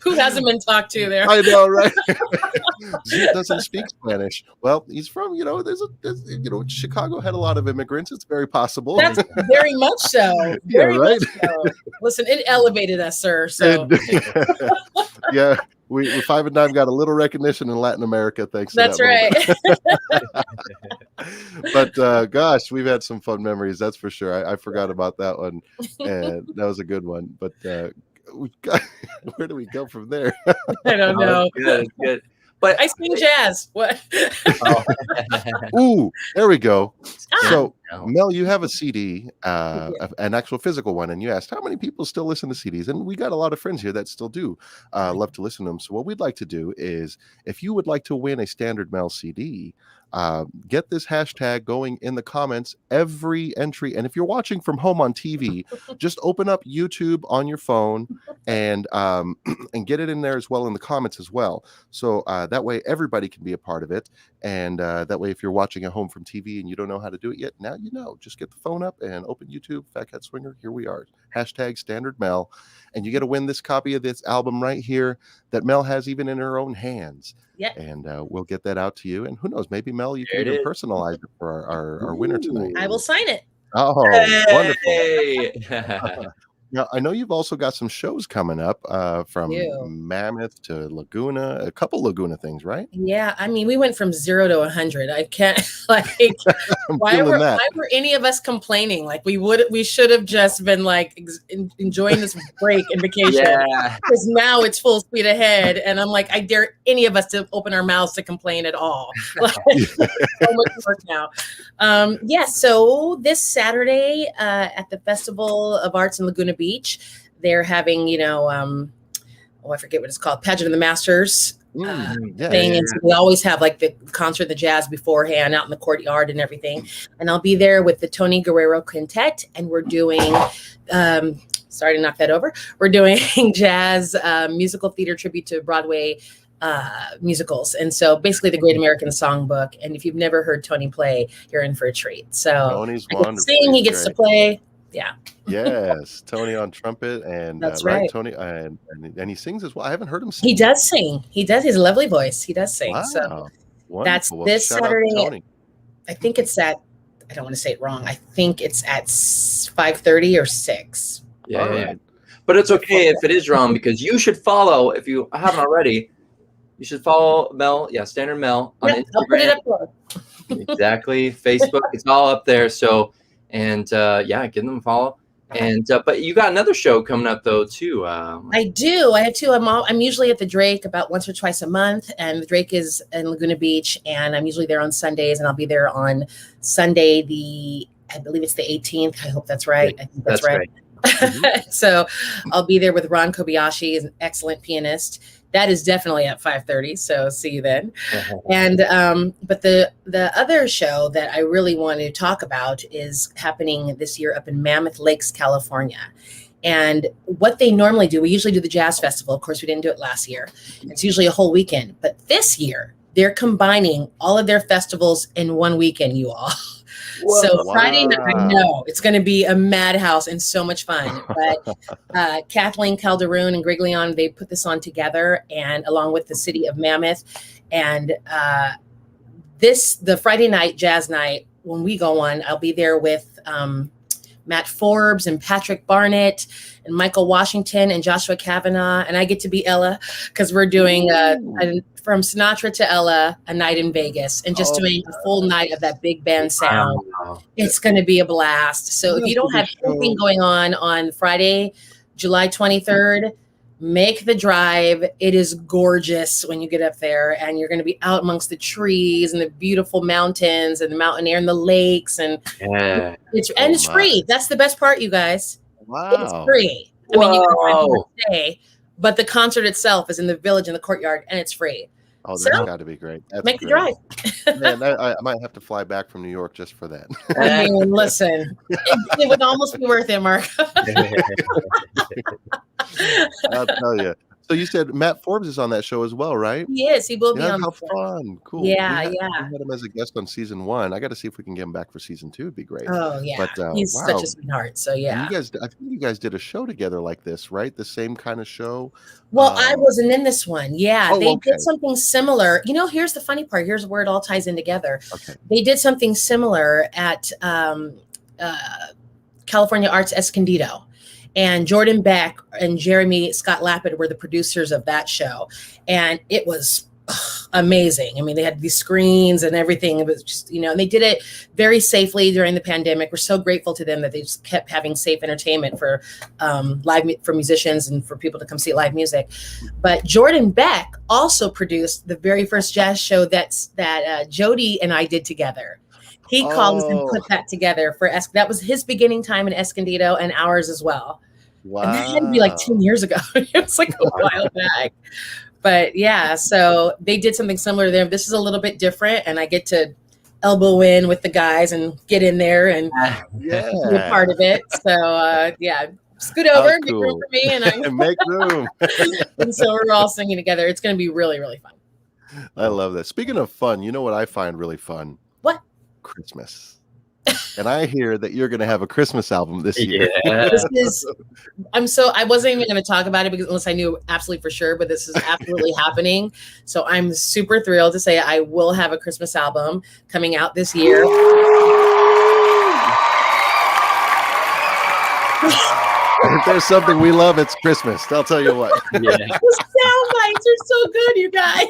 Who hasn't been talked to there? I know, right? Zoot doesn't speak Spanish. Well, he's from Chicago had a lot of immigrants. It's very possible. That's very much so. Very much so. Listen, it elevated us, sir. So yeah. We Five and Dime got a little recognition in Latin America, thanks to That's right. But gosh, we've had some fun memories, that's for sure. I forgot about that one, and that was a good one. But where do we go from there? I don't know. Good. But I sing jazz. What? Ooh, there we go. So, Mel, you have a CD, an actual physical one, and you asked how many people still listen to CDs, and we got a lot of friends here that still do love to listen to them. So, what we'd like to do is, if you would like to win a standard Mel CD, get this hashtag going in the comments every entry. And if you're watching from home on TV, just open up YouTube on your phone and get it in there as well in the comments as well. So that way everybody can be a part of it. And that way, if you're watching at home from TV and you don't know how to do it yet, now you know. Just get the phone up and open YouTube, Fat Cat Swinger. Here we are. Hashtag Standard Mel. And you get to win this copy of this album right here that Mel has even in her own hands. Yeah. And we'll get that out to you. And who knows, maybe Mel, you can even personalize it for our winner tonight. I will sign it. Oh, wonderful. Now, I know you've also got some shows coming up from do. Mammoth to Laguna, a couple Laguna things, right? Yeah, I mean, we went from 0 to 100. I can't like I'm why feeling were that. why were any of us complaining? Like we should have just been like enjoying this break and vacation. Yeah. Because now it's full speed ahead, and I'm like, I dare any of us to open our mouths to complain at all. Like, so much work now. Yeah, so this Saturday at the Festival of Arts in Laguna Beach, they're having, I forget what it's called, Pageant of the Masters thing. And so we always have like the concert, the jazz beforehand out in the courtyard and everything. And I'll be there with the Tony Guerrero Quintet, and we're doing sorry to knock that over. We're doing jazz musical theater tribute to Broadway musicals. And so basically the Great American Songbook. And if you've never heard Tony play, you're in for a treat. So Tony's I get to wonderful. sing, he He's gets to great. play. Yeah. Yes, Tony on trumpet, and That's right, right. Tony, and he sings as well. I haven't heard him sing. He does sing. He does. He has a lovely voice. He does sing. Wow, So wonderful. that's Well, this shout out to Saturday. Tony. I think it's at, I don't want to say it wrong. I think it's at 5:30 or 6. Yeah, All yeah. right. But it's okay if it is wrong, because you should follow, if you haven't already, you should follow Mel. Yeah, Standard Mel on Yep, Instagram. I'll put it up there. Exactly. Facebook, it's all up there. So, and yeah, give them a follow. And but you got another show coming up though too. I do. I have two. I'm usually at the Drake about once or twice a month, and the Drake is in Laguna Beach, and I'm usually there on Sundays, and I'll be there on Sunday I believe it's the 18th. I hope that's right. I think that's right. So I'll be there with Ron Kobayashi, is an excellent pianist. That is definitely at 5:30. So see you then. And but the other show that I really want to talk about is happening this year up in Mammoth Lakes, California. And what they normally do, we usually do the Jazz Festival. Of course, we didn't do it last year. It's usually a whole weekend. But this year, they're combining all of their festivals in one weekend, you all. Whoa. So Friday night, I know it's going to be a madhouse and so much fun. But Kathleen Calderon and Griglion, they put this on together, and along with the city of Mammoth. And the Friday night jazz night, when we go on, I'll be there with Matt Forbes and Patrick Barnett and Michael Washington and Joshua Kavanaugh. And I get to be Ella, because we're doing from Sinatra to Ella, a night in Vegas, and just doing a full night of that big band sound. Wow. It's going to be a blast. So if you don't have anything going on Friday, July 23rd, make the drive. It is gorgeous when you get up there, and you're going to be out amongst the trees and the beautiful mountains and the mountain air and the lakes. And Yeah. it's free. That's the best part, you guys. Wow. It's free. I mean, you can find more stay, but the concert itself is in the village in the courtyard, and it's free. Oh, that's So, got to be great. That's Make the great. drive. Man, I might have to fly back from New York just for that. I mean, listen, it would almost be worth it, Mark. I'll tell you. So you said Matt Forbes is on that show as well, right? Yes, he will be Yeah, on. how the show. fun. Cool. Yeah, We yeah. had him as a guest on season 1. I got to see if we can get him back for season 2. It'd be great. Oh yeah, But, he's wow. such a sweetheart. So And yeah. you guys, I think you guys did a show together like this, right? The same kind of show. Well, I wasn't in this one. Yeah, Oh, they okay. did something similar. Here's the funny part. Here's where it all ties in together. Okay. They did something similar at California Arts Escondido. And Jordan Beck and Jeremy Scott Lappin were the producers of that show. And it was amazing. I mean, they had these screens and everything. It was just, and they did it very safely during the pandemic. We're so grateful to them that they just kept having safe entertainment for for musicians and for people to come see live music. But Jordan Beck also produced the very first jazz show that Jody and I did together. He called us and put that together for that was his beginning time in Escondido and ours as well. Wow. And that had to be like 10 years ago. It was like a while back. But yeah, so they did something similar there. This is a little bit different, and I get to elbow in with the guys and get in there and be a part of it. So yeah, scoot over, make room for me, and I make room. And so we're all singing together. It's going to be really, really fun. I love that. Speaking of fun, you know what I find really fun? What? Christmas. And I hear that you're going to have a Christmas album this year. Yeah. I wasn't even going to talk about it unless I knew absolutely for sure, but this is absolutely happening. So I'm super thrilled to say I will have a Christmas album coming out this year. If there's something we love, it's Christmas. I'll tell you what. Yeah. The sound bites are so good, you guys.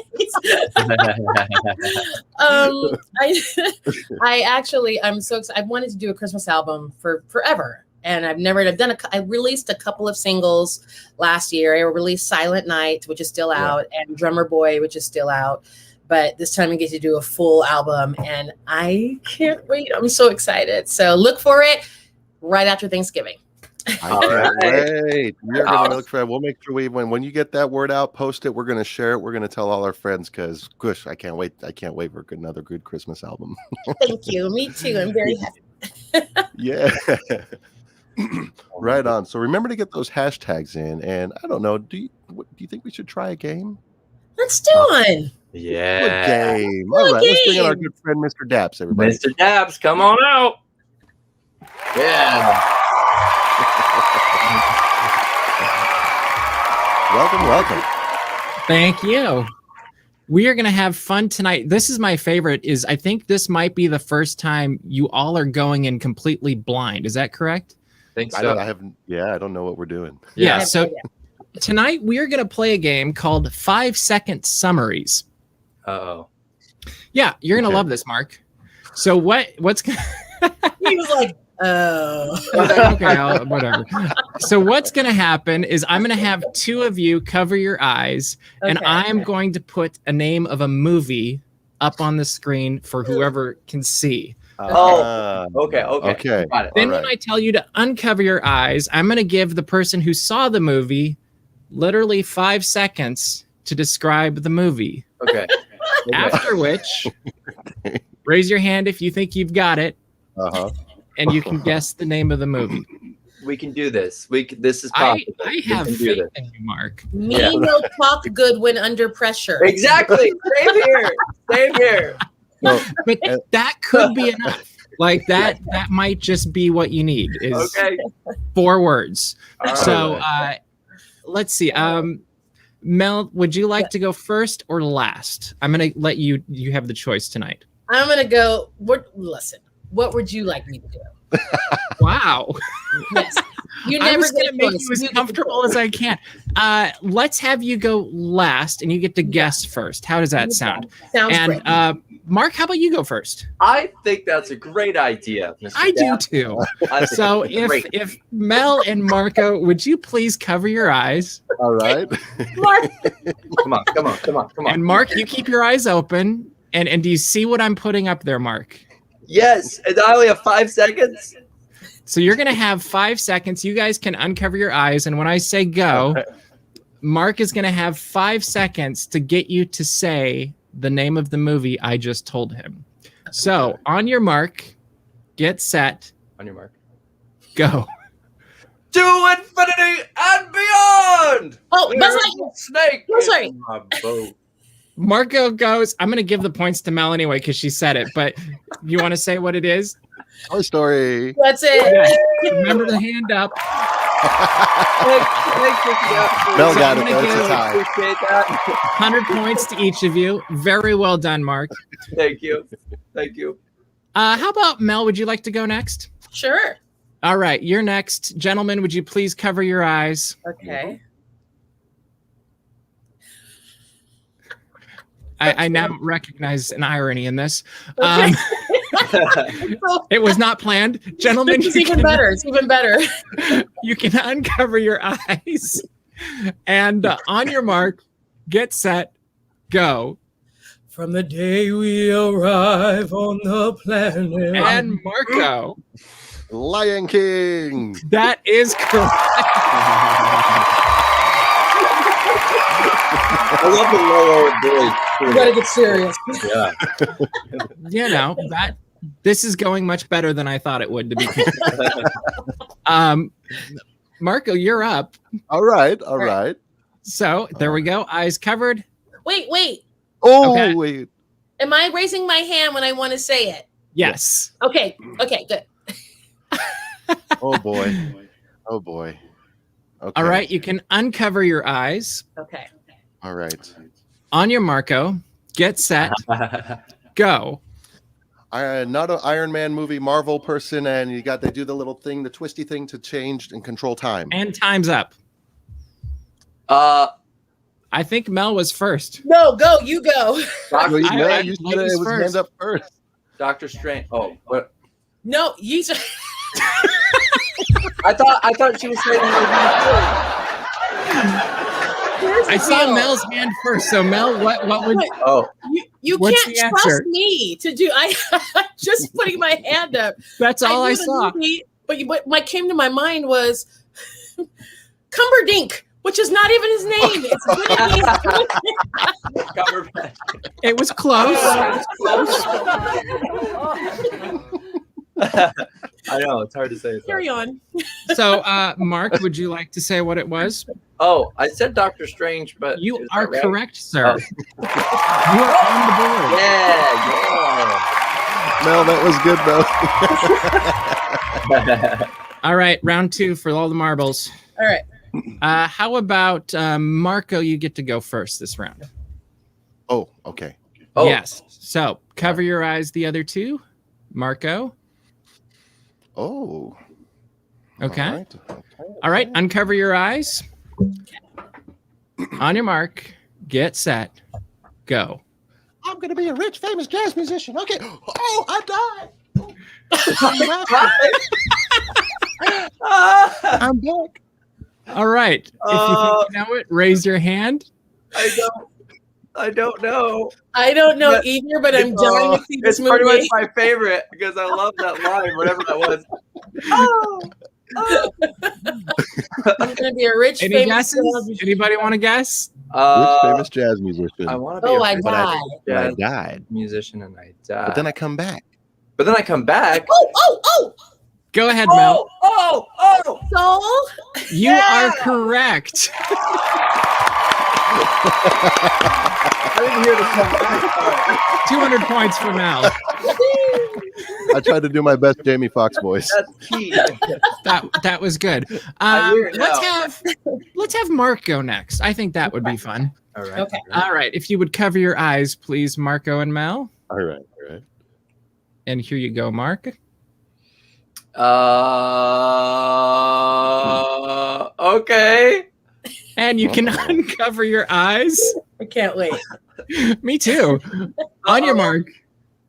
I'm so excited. I've wanted to do a Christmas album for forever, and I've done. I released a couple of singles last year. I released Silent Night, which is still out, and Drummer Boy, which is still out. But this time I get to do a full album, and I can't wait. I'm so excited. So look for it right after Thanksgiving. All right. Wait. You're gonna look for it. We'll make sure when you get that word out, post it. We're gonna share it. We're gonna tell all our friends because gosh, I can't wait. I can't wait for another good Christmas album. Thank you. Me too. I'm very happy. Yeah. Right on. So remember to get those hashtags in. And I don't know, do you think we should try a game? Let's do one. Yeah. Good game. All right. Let's bring in our good friend Mr. Daps, everybody. Mr. Daps, come on out. Yeah. Welcome. Thank you. We are going to have fun tonight. This is my favorite. I think this might be the first time you all are going in completely blind. Is that correct? I think so. I don't know what we're doing. Yeah. So tonight we are going to play a game called 5-second summaries. Uh-oh. Yeah, you're going to love this, Mark. So what's He was like, oh. okay, whatever. So what's going to happen is I'm going to have two of you cover your eyes, and I'm going to put a name of a movie up on the screen for whoever can see. Okay. Got it. Then when I tell you to uncover your eyes, I'm going to give the person who saw the movie literally 5 seconds to describe the movie. Okay. After which, raise your hand if you think you've got it. And you can guess the name of the movie. We can do this. This is possible. I have faith in you, Mark. No talk good when under pressure. Exactly. Same here. But that could be enough. Like that might just be what you need is 4 words. So let's see. Mel, would you like to go first or last? I'm going to let you have the choice tonight. I'm going to go. Listen, what would you like me to do? Wow. Yes. You never going to make you as comfortable as I can. Let's have you go last and you get to guess first. How does that sound? Sounds great. Mark, how about you go first? I think that's a great idea, Mr. I do too. So if Mel and Marco, would you please cover your eyes? All right. Mark. Come on. And Mark, you keep your eyes open. And do you see what I'm putting up there, Mark? Yes, and I only have 5 seconds. So you're going to have 5 seconds. You guys can uncover your eyes. And when I say go, Mark is going to have 5 seconds to get you to say the name of the movie I just told him. So on your mark, get set. On your mark. Go. To infinity and beyond! Oh, There's Buzz a snake in my boat. Marco goes. I'm going to give the points to Mel anyway because she said it. But you want to say what it is? Toy Story. That's it. Yeah. Remember the hand up. Mel got it. That's a tie. 100 points to each of you. Very well done, Mark. Thank you. How about Mel? Would you like to go next? Sure. All right, you're next. Gentlemen, would you please cover your eyes? Okay. I now recognize an irony in this. It was not planned. Gentlemen, It's even better. You can uncover your eyes. And on your mark, get set, go. From the day we arrive on the planet. And Marco. Lion King. That is correct. I love the lower voice. You gotta get serious. Yeah. You know, this is going much better than I thought it would, to be Marco, you're up. All right. So there we go. Eyes covered. Wait. Oh, Okay. wait. Am I raising my hand when I want to say it? Yes. Okay, good. Oh, boy. Okay. All right. You can uncover your eyes. Okay. All right. On your Marco, get set, go. not an Iron Man movie Marvel person, and they do the little thing, the twisty thing to change and control time. And time's up. I think Mel was first. No, go. You go. You said it was hand up first. Doctor Strange. Oh, what? No, you. I thought she was saying. I saw Mel's hand first. So Mel, what would? Oh, you What's can't the trust answer? me to do. I just putting my hand up. That's all I knew the saw. movie, but what came to my mind was Cumberdink, which is not even his name. It's Cumberbatch. It was close. I know it's hard to say. Carry on. So, Mark, would you like to say what it was? Oh, I said Doctor Strange, but You is are that right? correct, sir. Oh. You are on the board. Yeah, Mel, that was good though. All right, round 2 for all the marbles. All right. How about Marco? You get to go first this round. Oh, okay. Oh. Yes. So cover your eyes. The other two, Marco. Oh. Okay. All right. Uncover your eyes. On your mark. Get set. Go. I'm gonna be a rich, famous jazz musician. Okay. Oh, I died. I'm back. All right. If you think you know it, raise your hand. I don't know. I don't know either, but I'm dying to see this It's pretty much movie. my favorite because I love that line, whatever that was. I'm gonna be a rich, Any famous. guesses? Anybody want to guess? Rich, famous jazz musician. I want to be Oh, a I rich died. But I jazz died. musician, and I died. But then I come back. But then I come back. Oh! Go ahead, Mel. Oh! Soul. You are correct. I didn't hear the come back part. 200 points for Mel. I tried to do my best Jamie Foxx voice. That's key. That was good. I hear it Let's have Mark go next. I think that would be fun. All right. Okay. All right. If you would cover your eyes, please, Marco and Mel. All right. And here you go, Mark. Okay. And you can uncover your eyes. I can't wait. Me too. On your mark.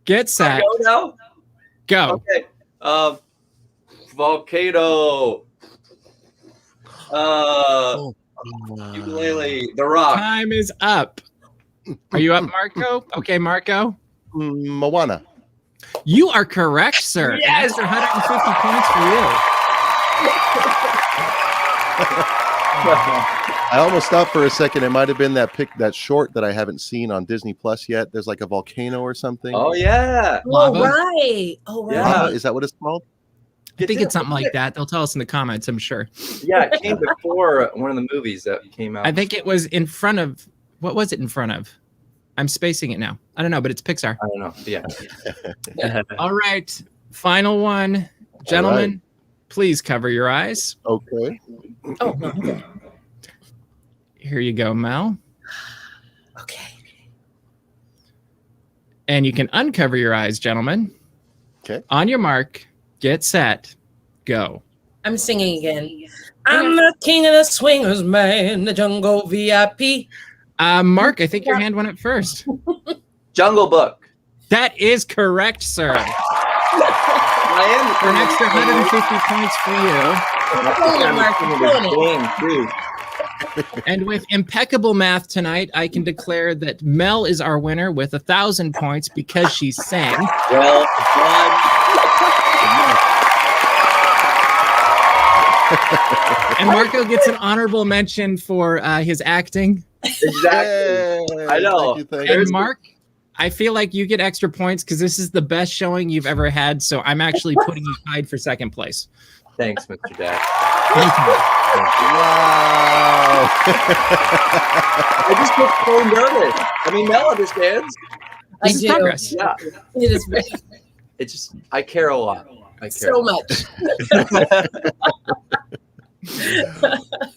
Get set. Go now. Go. Okay. Volcano. Ukulele. The Rock. Time is up. Are you up, Marco? Okay, Marco. Moana. You are correct, sir. An Yes! extra 150 points for I almost stopped for a second. It might have been that short that I haven't seen on Disney Plus yet. There's like a volcano or something. Oh yeah. Oh, Lava? right. Oh, right. Yeah. Is that what it's called? you. I think it's something like that. They'll tell us in the comments, I'm sure. Yeah, it came before one of the movies that came out. I think it was in front of, what was it in front of? I'm spacing it now. I don't know, but it's Pixar. I don't know. Yeah. All right. Final one. Gentlemen, right. please cover your eyes. Okay. Oh, no. Okay. Here you go, Mel. Okay. And you can uncover your eyes, gentlemen. Okay. On your mark, get set, go. I'm singing again. I'm the king of the swingers, man. The jungle VIP. Mark, I think your hand went up first. Jungle Book. That is correct, sir. I am For an extra 150 points for you. Game, too. And with impeccable math tonight, I can declare that Mel is our winner with 1,000 points because she sang. Well done. And Marco gets an honorable mention for his acting. Exactly. I know. Thank you. And Mark, I feel like you get extra points because this is the best showing you've ever had. So I'm actually putting you tied for second place. Thanks, Mr. Dad. Wow. I just get so nervous. I mean, Mel understands. This is progress. Yeah. It is very, It's just, I care a lot. I care so much.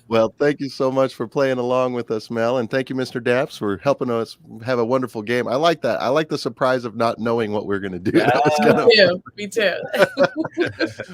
Well, thank you so much for playing along with us, Mel, and thank you, Mr. Daps, for helping us have a wonderful game. I like that. I like the surprise of not knowing what we're going to do. That was kind of Me too.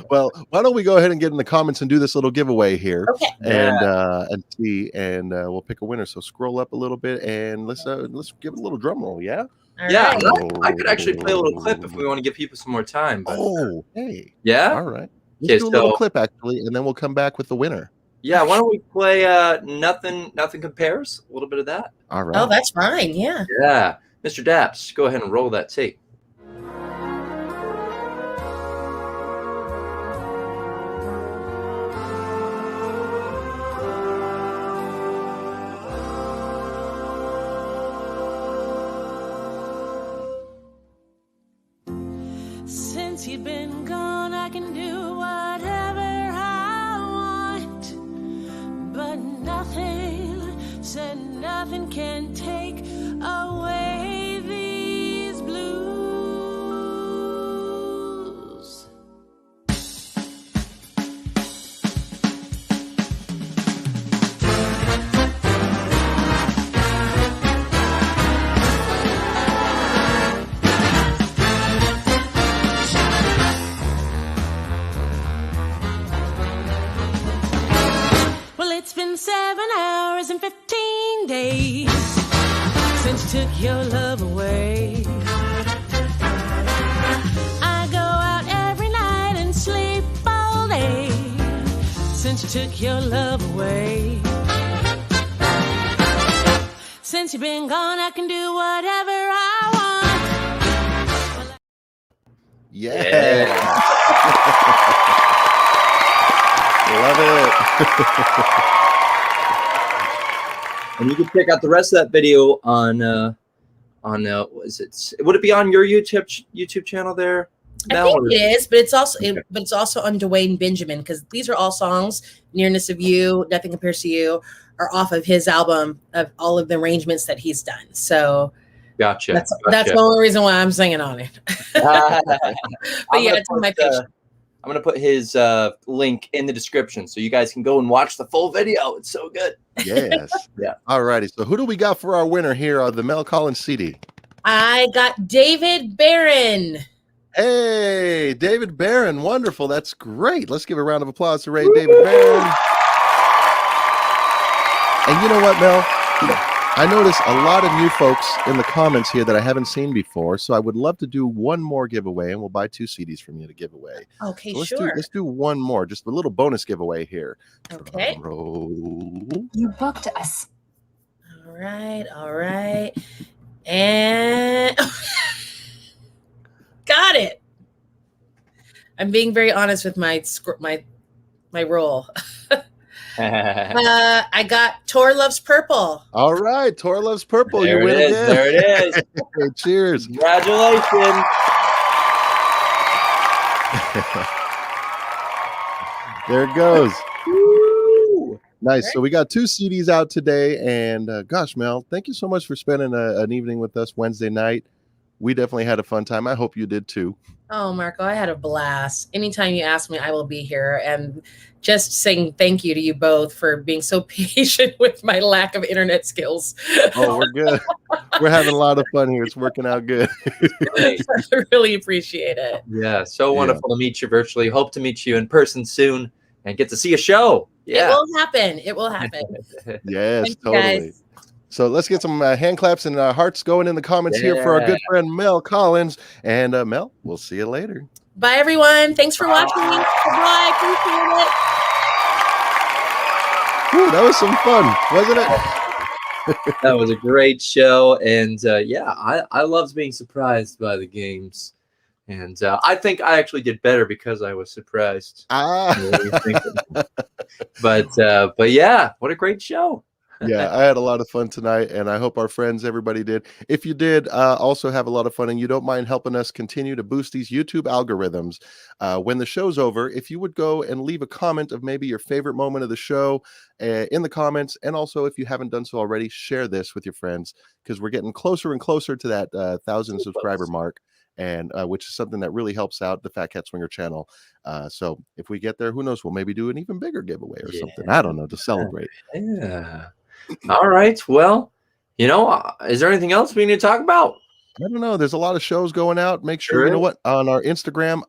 well. Why don't we go ahead and get in the comments and do this little giveaway here, Okay. and see, and we'll pick a winner. So scroll up a little bit and let's give it a little drum roll. Yeah. All Yeah, right. I could actually play a little clip if we want to give people some more time. But, Oh, hey. yeah. All right. Okay, Let's do a little so- clip actually, and then we'll come back with the winner. Yeah, why don't we play Nothing Compares? A little bit of that. All right. Oh, that's fine. Yeah. Yeah. Mr. Daps, go ahead and roll that tape. Since you've been gone, I can do whatever I want. But nothing, said nothing can take away these blues. Well, it's been 7 hours and 15 days since you took your love away. I go out every night and sleep all day since you took your love away. Since you've been gone, I can do whatever I want. Yeah. Love it. And you can check out the rest of that video on what is it? Would it be on your YouTube channel there? I Mel, think or- it is, but it's also Okay. but it's also on Dwayne Benjamin, because these are all songs. Nearness of You, Nothing Compares to You, are off of his album of all of the arrangements that he's done. So Gotcha. that's gotcha. the only reason why I'm singing on it. I'm But yeah, gonna it's on my put, page. I'm gonna put his link in the description so you guys can go and watch the full video. It's so good. Yes. Yeah. All righty. So who do we got for our winner here on the Mel Collins CD? I got David Barron. Hey, David Barron. Wonderful. That's great. Let's give a round of applause to David Barron. And you know what, Mel? I noticed a lot of new folks in the comments here that I haven't seen before. So I would love to do one more giveaway, and we'll buy 2 CDs from you to give away. Okay, So sure. let's do one more, just a little bonus giveaway here. Okay. Roll. You booked us. All right. And got it. I'm being very honest with my role. I got Tor Loves Purple. All right, Tor Loves Purple. There You it win is. again. There it is. Cheers. Congratulations. There it goes. Woo. Nice. So we got 2 CDs out today. And gosh, Mel, thank you so much for spending an evening with us Wednesday night. We definitely had a fun time. I hope you did too. Oh, Marco, I had a blast. Anytime you ask me, I will be here. And just saying thank you to you both for being so patient with my lack of internet skills. Oh, we're good. We're having a lot of fun here. It's working out good. Great. I really appreciate it. Yeah, so wonderful to meet you virtually. Hope to meet you in person soon and get to see a show. It Yeah. will happen. It will happen. Yes, Thank you, totally. guys. So let's get some hand claps and hearts going in the comments here for our good friend Mel Collins. And Mel, we'll see you later. Bye, everyone. Thanks for watching. Bye. Appreciate it. Whew, that was some fun, wasn't it? That was a great show. And yeah, I loved being surprised by the games. And I think I actually did better because I was surprised. But yeah, what a great show. Yeah, I had a lot of fun tonight, and I hope our friends, everybody did. If you did also have a lot of fun and you don't mind helping us continue to boost these YouTube algorithms, when the show's over, if you would go and leave a comment of maybe your favorite moment of the show in the comments, and also if you haven't done so already, share this with your friends, because we're getting closer and closer to that 1,000 subscriber mark. and which is something that really helps out the Fat Cat Swinger channel. So if we get there, who knows? We'll maybe do an even bigger giveaway or something. I don't know, to celebrate. Yeah. All right. Well, is there anything else we need to talk about? I don't know. There's a lot of shows going out. Make sure, you know what, on our Instagram,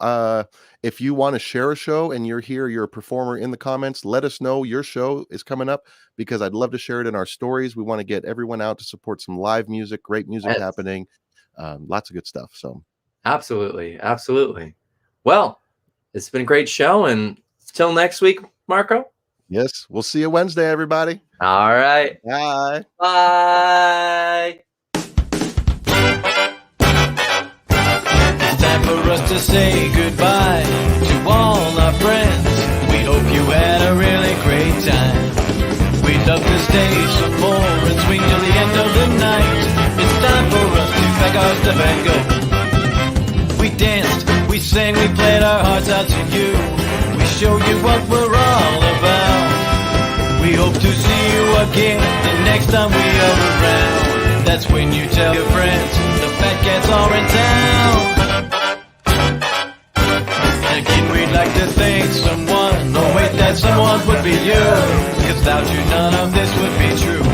if you want to share a show and you're here, you're a performer, in the comments, let us know your show is coming up, because I'd love to share it in our stories. We want to get everyone out to support some live music, great music happening, lots of good stuff. So absolutely. Well, it's been a great show, and till next week, Marco. Yes, we'll see you Wednesday, everybody. All right. Bye. Bye. Time for us to say goodbye to all our friends. We hope you had a really great time. We'd love to stay some more and swing till the end of the night. It's time for us to pack our stuff and go. We danced, we sang, we played our hearts out to you. We show you what we're all about. We hope to see you again the next time we are around. That's when you tell your friends the Fat Cats are in town. Again, we'd like to thank someone. Oh wait, that someone would be you. Cause without you, none of this would be true.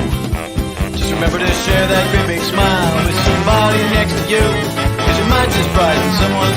Just remember to share that great big smile with somebody next to you. Cause you might just brighten someone's